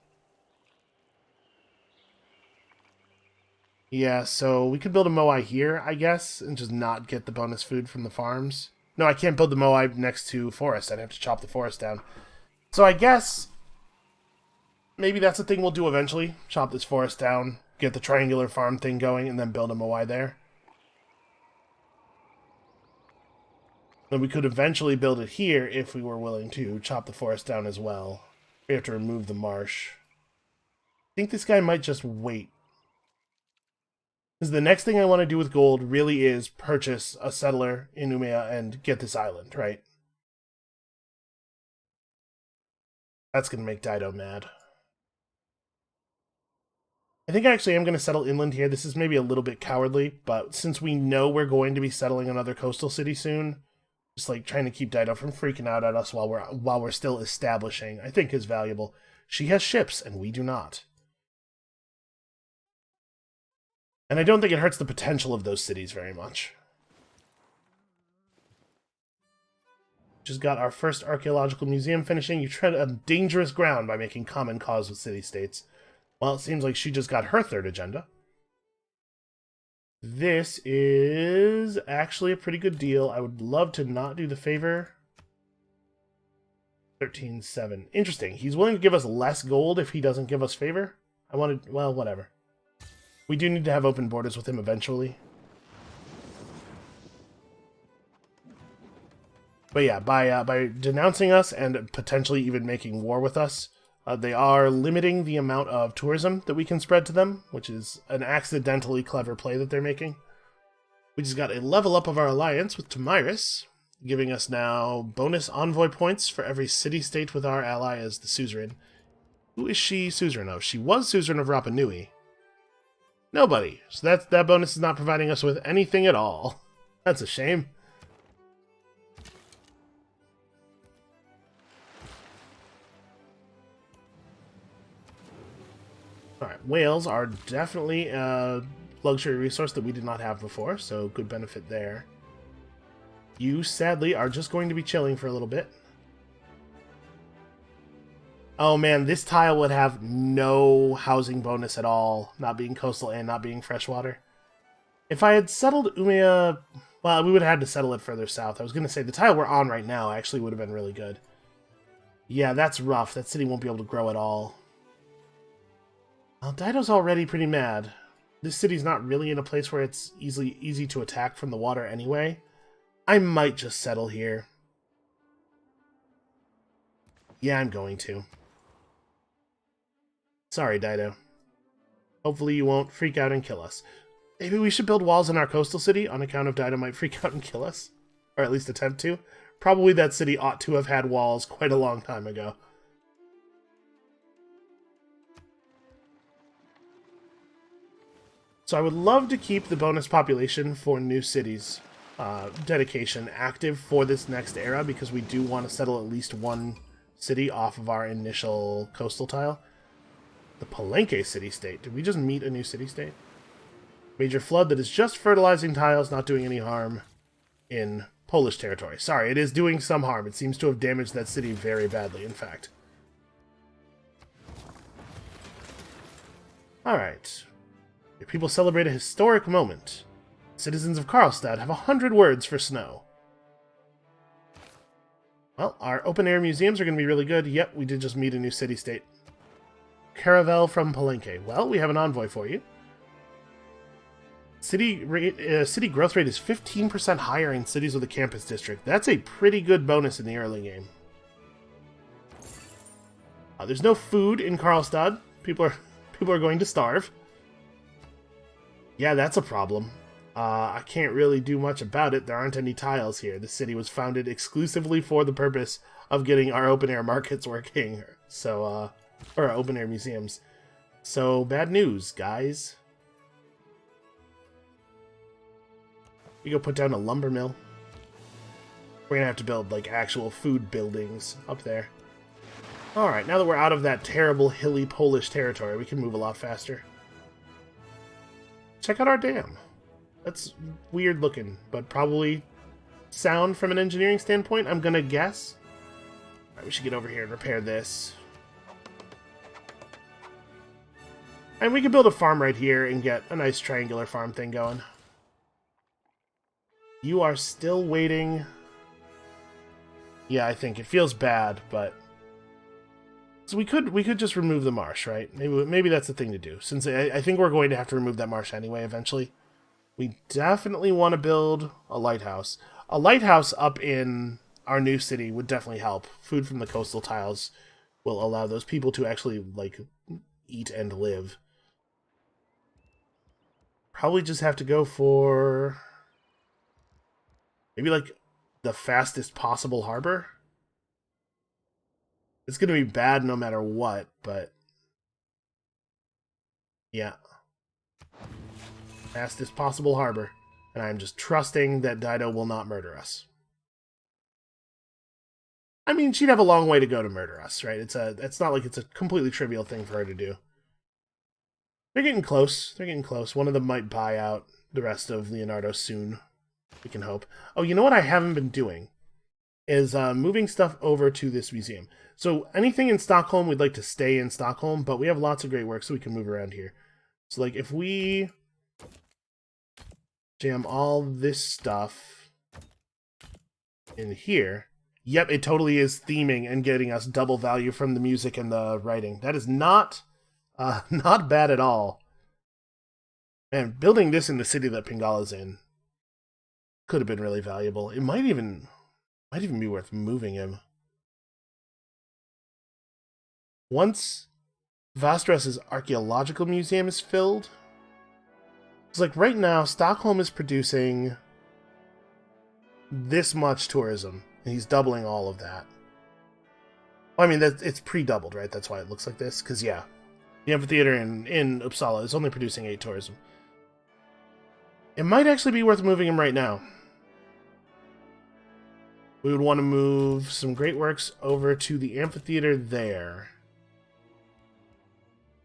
Yeah, so we could build a Moai here, I guess, and just not get the bonus food from the farms. No, I can't build the Moai next to forest. I'd have to chop the forest down. So I guess maybe that's a thing we'll do eventually. Chop this forest down, get the triangular farm thing going, and then build a Moai there. Then we could eventually build it here if we were willing to chop the forest down as well. We have to remove the marsh. I think this guy might just wait. Because the next thing I want to do with gold really is purchase a settler in Umea and get this island, right? That's going to make Dido mad. I think I actually am going to settle inland here. This is maybe a little bit cowardly, but since we know we're going to be settling another coastal city soon, just like trying to keep Dido from freaking out at us while we're still establishing, I think is valuable. She has ships, and we do not. And I don't think it hurts the potential of those cities very much. Just got our first archaeological museum finishing. You tread on dangerous ground by making common cause with city-states. Well, it seems like she just got her 3rd agenda. This is actually a pretty good deal. I would love to not do the favor. 13.7. Interesting. He's willing to give us less gold if he doesn't give us favor. I wanted... well, whatever. We do need to have open borders with him eventually. But yeah, by denouncing us and potentially even making war with us, they are limiting the amount of tourism that we can spread to them, which is an accidentally clever play that they're making. We just got a level up of our alliance with Tamiris, giving us now bonus envoy points for every city-state with our ally as the suzerain. Who is she suzerain of? She was suzerain of Rapa Nui. Nobody. So that bonus is not providing us with anything at all. That's a shame. Alright, whales are definitely a luxury resource that we did not have before, so good benefit there. You, sadly, are just going to be chilling for a little bit. Oh man, this tile would have no housing bonus at all, not being coastal and not being freshwater. If I had settled Umea... well, we would have had to settle it further south. I was going to say, the tile we're on right now actually would have been really good. Yeah, that's rough. That city won't be able to grow at all. Well, Dido's already pretty mad. This city's not really in a place where it's easy to attack from the water anyway. I might just settle here. Yeah, I'm going to. Sorry, Dido. Hopefully you won't freak out and kill us. Maybe we should build walls in our coastal city on account of Dido might freak out and kill us. Or at least attempt to. Probably that city ought to have had walls quite a long time ago. So I would love to keep the bonus population for new cities dedication active for this next era, because we do want to settle at least one city off of our initial coastal tile. The Palenque city-state. Did we just meet a new city-state? Major flood that is just fertilizing tiles, not doing any harm in Polish territory. Sorry, it is doing some harm. It seems to have damaged that city very badly, in fact. Alright. People celebrate a historic moment. Citizens of Karlstad have 100 words for snow. Well, our open-air museums are going to be really good. Yep, we did just meet a new city-state. Caravel from Palenque. Well, we have an envoy for you. City growth rate is 15% higher in cities with a campus district. That's a pretty good bonus in the early game. There's no food in Karlstad. People are going to starve. Yeah, that's a problem. I can't really do much about it. There aren't any tiles here. The city was founded exclusively for the purpose of getting our open-air markets working. So, or our open-air museums. So, bad news, guys. We go put down a lumber mill. We're gonna have to build, like, actual food buildings up there. Alright, now that we're out of that terrible, hilly Polish territory, we can move a lot faster. Check out our dam. That's weird looking, but probably sound from an engineering standpoint, I'm gonna guess. Alright, we should get over here and repair this. And we can build a farm right here and get a nice triangular farm thing going. You are still waiting. Yeah, I think it feels bad, but so we could just remove the marsh, right? Maybe that's the thing to do, since I think we're going to have to remove that marsh anyway eventually. We definitely want to build a lighthouse. A lighthouse up in our new city would definitely help. Food from the coastal tiles will allow those people to actually, like, eat and live. Probably just have to go for maybe, like, the fastest possible harbor. It's going to be bad no matter what, but yeah. Fastest possible harbor. And I'm just trusting that Dido will not murder us. I mean, she'd have a long way to go to murder us, right? It's not like it's a completely trivial thing for her to do. They're getting close. They're getting close. One of them might buy out the rest of Leonardo soon. We can hope. Oh, you know what I haven't been doing? Is moving stuff over to this museum. So anything in Stockholm, we'd like to stay in Stockholm, but we have lots of great work, so we can move around here. So, like, if we jam all this stuff in here, yep, it totally is theming and getting us double value from the music and the writing. That is not bad at all. Man, building this in the city that Pingala's in could have been really valuable. It might even be worth moving him. Once Vastras's archaeological museum is filled, it's like right now Stockholm is producing this much tourism, and he's doubling all of that. Well, I mean, it's pre-doubled, right? That's why it looks like this, because yeah, the amphitheater in Uppsala is only producing 8 tourism. It might actually be worth moving him right now. We would want to move some great works over to the amphitheater there.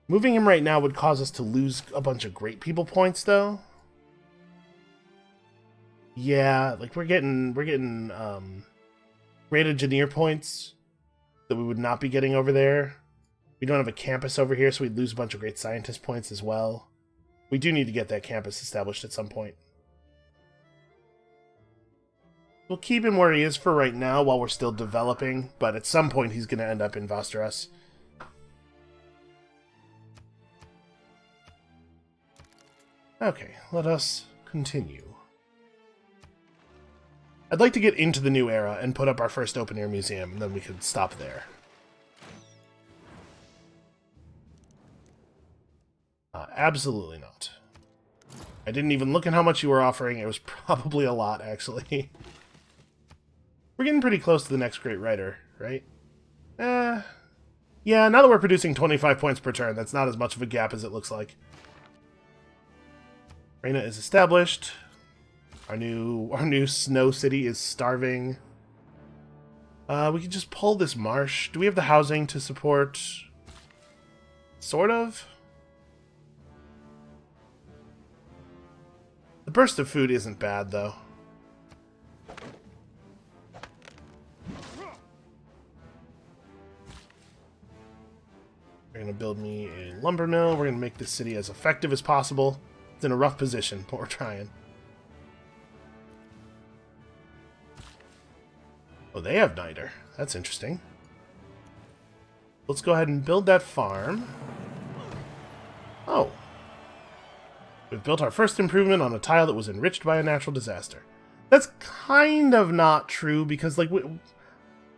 Moving him right now would cause us to lose a bunch of great people points, though. Yeah, like we're getting great engineer points that we would not be getting over there. We don't have a campus over here, so we'd lose a bunch of great scientist points as well. We do need to get that campus established at some point. We'll keep him where he is for right now while we're still developing, but at some point he's going to end up in Vasteras. Okay, let us continue. I'd like to get into the new era and put up our first open-air museum, and then we could stop there. Absolutely not. I didn't even look at how much you were offering. It was probably a lot, actually. We're getting pretty close to the next great writer, right? Yeah, now that we're producing 25 points per turn, that's not as much of a gap as it looks like. Reina is established. Our new snow city is starving. We can just pull this marsh. Do we have the housing to support? Sort of. The burst of food isn't bad, though. We're going to build me a lumber mill. We're going to make this city as effective as possible. It's in a rough position, but we're trying. Oh, they have niter. That's interesting. Let's go ahead and build that farm. Oh. We've built our first improvement on a tile that was enriched by a natural disaster. That's kind of not true, because, like,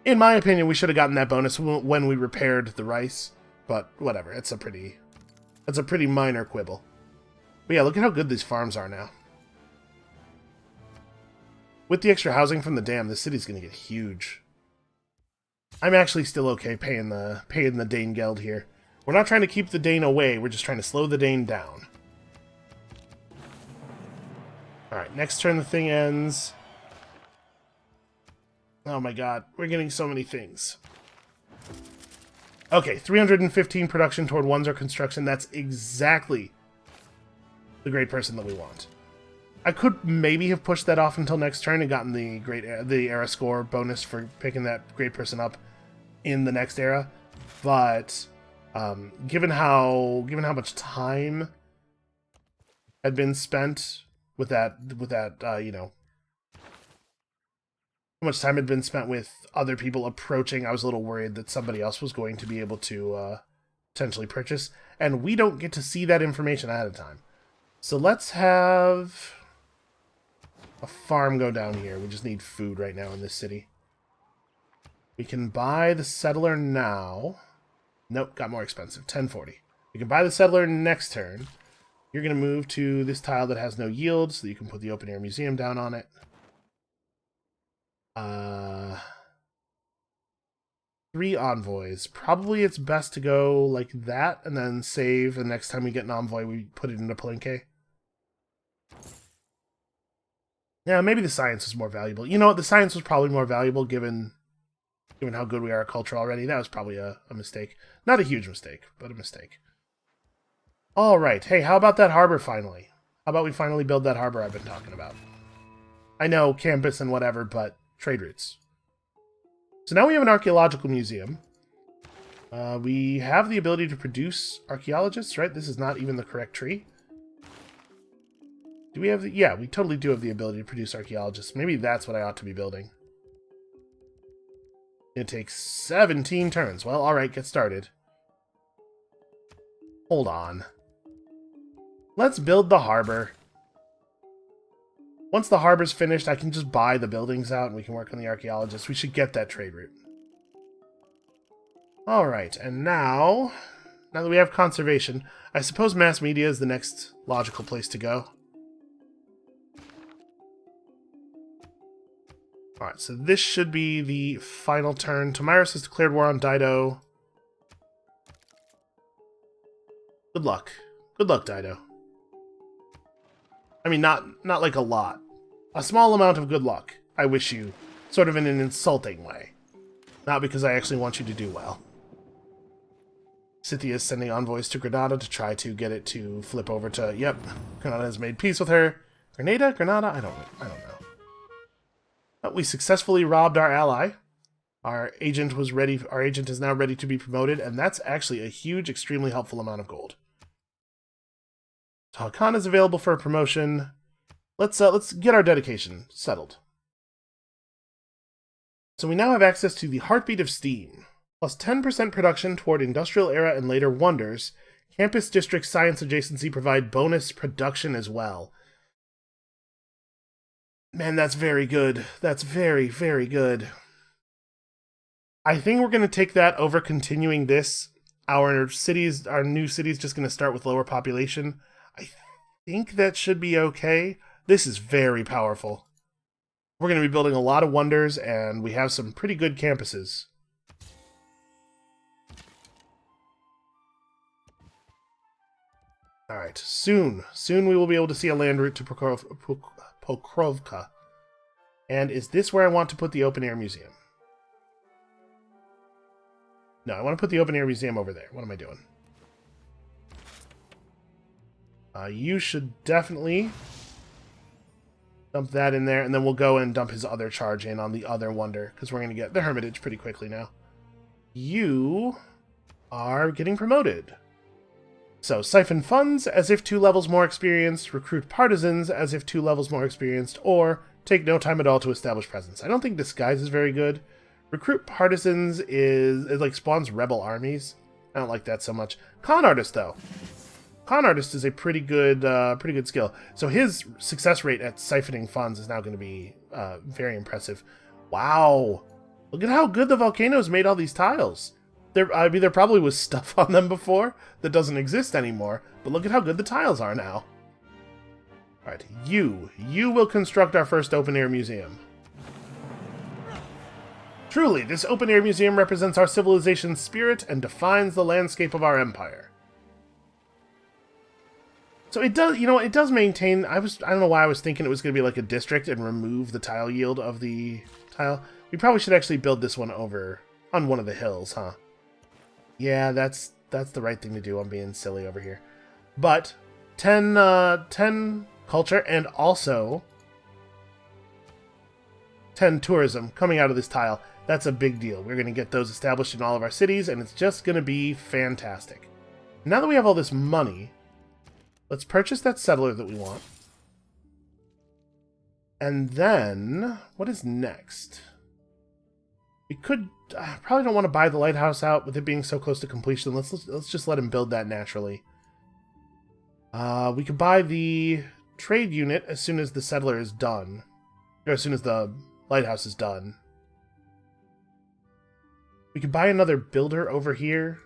in my opinion, we should have gotten that bonus when we repaired the rice. But whatever, that's a pretty minor quibble. But yeah, look at how good these farms are now. With the extra housing from the dam, this city's going to get huge. I'm actually still okay paying the Dane Geld here. We're not trying to keep the Dane away, we're just trying to slow the Dane down. Alright, next turn the thing ends. Oh my god, we're getting so many things. Okay, 315 production toward Windsor construction. That's exactly the great person that we want. I could maybe have pushed that off until next turn and gotten the era score bonus for picking that great person up in the next era, but given how much time had been spent with that you know, how much time had been spent with other people approaching, I was a little worried that somebody else was going to be able to potentially purchase, and we don't get to see that information ahead of time. So let's have a farm go down here. We just need food right now in this city. We can buy the settler now. Nope, got more expensive. 1040. We can buy the settler next turn. You're going to move to this tile that has no yield, so that you can put the open air museum down on it. 3 envoys. Probably it's best to go like that, and then save, and next time we get an envoy, we put it into Palenque. Yeah, maybe the science is more valuable. You know what? The science was probably more valuable given how good we are at culture already. That was probably a mistake. Not a huge mistake, but a mistake. Alright, hey, how about that harbor finally? How about we finally build that harbor I've been talking about? I know, campus and whatever, but trade routes. So now we have an archaeological museum. We have the ability to produce archaeologists, right? This is not even the correct tree. Do we have the... Yeah, we totally do have the ability to produce archaeologists. Maybe that's what I ought to be building. It takes 17 turns. Well, alright, get started. Hold on. Let's build the harbor. Once the harbor's finished, I can just buy the buildings out and we can work on the archaeologists. We should get that trade route. Alright, and now that we have conservation, I suppose mass media is the next logical place to go. Alright, so this should be the final turn. Tomyris has declared war on Dido. Good luck. Good luck, Dido. I mean, not like a lot. A small amount of good luck, I wish you, sort of in an insulting way. Not because I actually want you to do well. Scythia is sending envoys to Granada to try to get it to flip over to, yep, Granada has made peace with her. Granada? I don't know. But we successfully robbed our ally. Our agent was ready. Our agent is now ready to be promoted, and that's actually a huge, extremely helpful amount of gold. Hakan is available for a promotion. Let's get our dedication settled. So we now have access to the Heartbeat of Steam, plus 10% production toward Industrial Era and later Wonders. Campus District Science Adjacency provide bonus production as well. Man, that's very good. That's very, very good. I think we're going to take that over continuing this. Our new city's just going to start with lower population. I think that should be okay. This is very powerful. We're going to be building a lot of wonders, and we have some pretty good campuses. Alright, soon we will be able to see a land route to Pokrovka. And is this where I want to put the open-air museum? No, I want to put the open-air museum over there. What am I doing? You should definitely dump that in there, and then we'll go and dump his other charge in on the other wonder, because we're going to get the Hermitage pretty quickly now. You are getting promoted. So, siphon funds as if 2 levels more experienced, recruit partisans as if 2 levels more experienced, or take no time at all to establish presence. I don't think disguise is very good. Recruit partisans it like spawns rebel armies. I don't like that so much. Con artist, though. Con artist is a pretty good skill. So his success rate at siphoning funds is now going to be very impressive. Wow, look at how good the volcanoes made all these tiles. There probably was stuff on them before that doesn't exist anymore, but look at how good the tiles are now. All right, you will construct our first open-air museum. Truly, this open-air museum represents our civilization's spirit and defines the landscape of our empire. So it does, it does maintain. I don't know why I was thinking it was going to be like a district and remove the tile yield of the tile. We probably should actually build this one over on one of the hills, huh? Yeah, that's the right thing to do. I'm being silly over here. But 10 culture and also 10 tourism coming out of this tile. That's a big deal. We're going to get those established in all of our cities, and it's just going to be fantastic. Now that we have all this money, let's purchase that settler that we want. And then, what is next? We could... I probably don't want to buy the lighthouse out with it being so close to completion. Let's just let him build that naturally. We could buy the trade unit as soon as the settler is done. Or as soon as the lighthouse is done. We could buy another builder over here.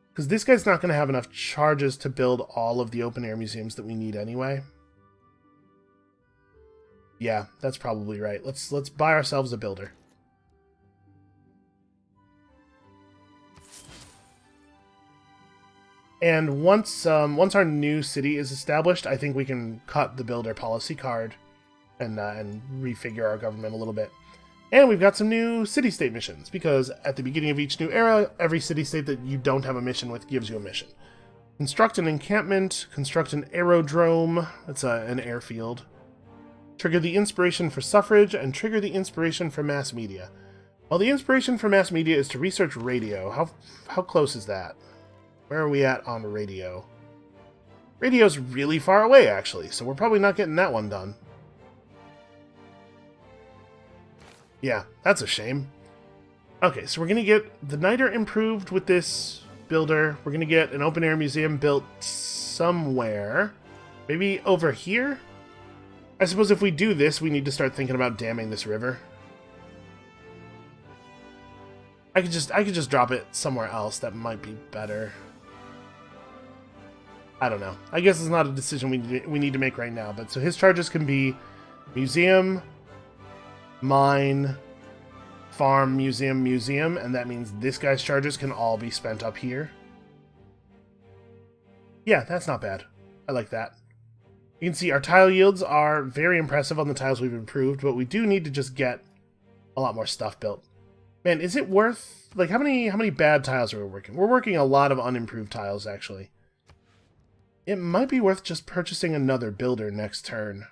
Because this guy's not going to have enough charges to build all of the open-air museums that we need anyway. Yeah, that's probably right. Let's buy ourselves a builder. And once our new city is established, I think we can cut the builder policy card and refigure our government a little bit. And we've got some new city-state missions, because at the beginning of each new era, every city-state that you don't have a mission with gives you a mission. Construct an encampment, construct an aerodrome, that's an airfield, trigger the inspiration for suffrage, and trigger the inspiration for mass media. Well, the inspiration for mass media is to research radio. How close is that? Where are we at on radio? Radio's really far away, actually, so we're probably not getting that one done. Yeah, that's a shame. Okay, so we're going to get the Niter improved with this builder. We're going to get an open-air museum built somewhere. Maybe over here? I suppose if we do this, we need to start thinking about damming this river. I could just drop it somewhere else. That might be better. I don't know. I guess it's not a decision we need to make right now. But so his charges can be museum, mine, farm, museum, and that means this guy's charges can all be spent up here. Yeah, that's not bad. I like that. You can see our tile yields are very impressive on the tiles we've improved, but we do need to just get a lot more stuff built. Man, is it worth... Like, how many bad tiles are we working? We're working a lot of unimproved tiles, actually. It might be worth just purchasing another builder next turn.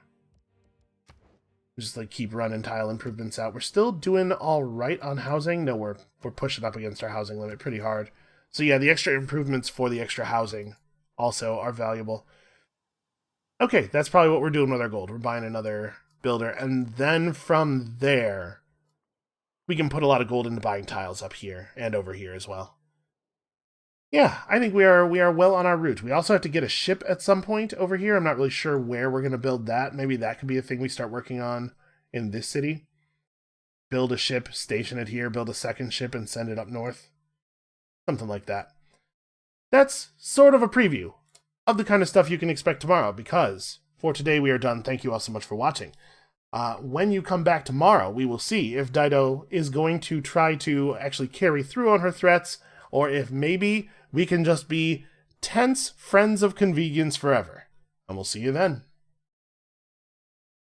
Just like keep running tile improvements out. We're still doing all right on housing. No, we're pushing up against our housing limit pretty hard. So yeah, the extra improvements for the extra housing also are valuable. Okay, that's probably what we're doing with our gold. We're buying another builder, and then from there, we can put a lot of gold into buying tiles up here and over here as well. Yeah, I think we are well on our route. We also have to get a ship at some point over here. I'm not really sure where we're going to build that. Maybe that could be a thing we start working on in this city. Build a ship, station it here, build a second ship, and send it up north. Something like that. That's sort of a preview of the kind of stuff you can expect tomorrow, because for today we are done. Thank you all so much for watching. When you come back tomorrow, we will see if Dido is going to try to actually carry through on her threats, or if maybe we can just be tense friends of convenience forever. And we'll see you then.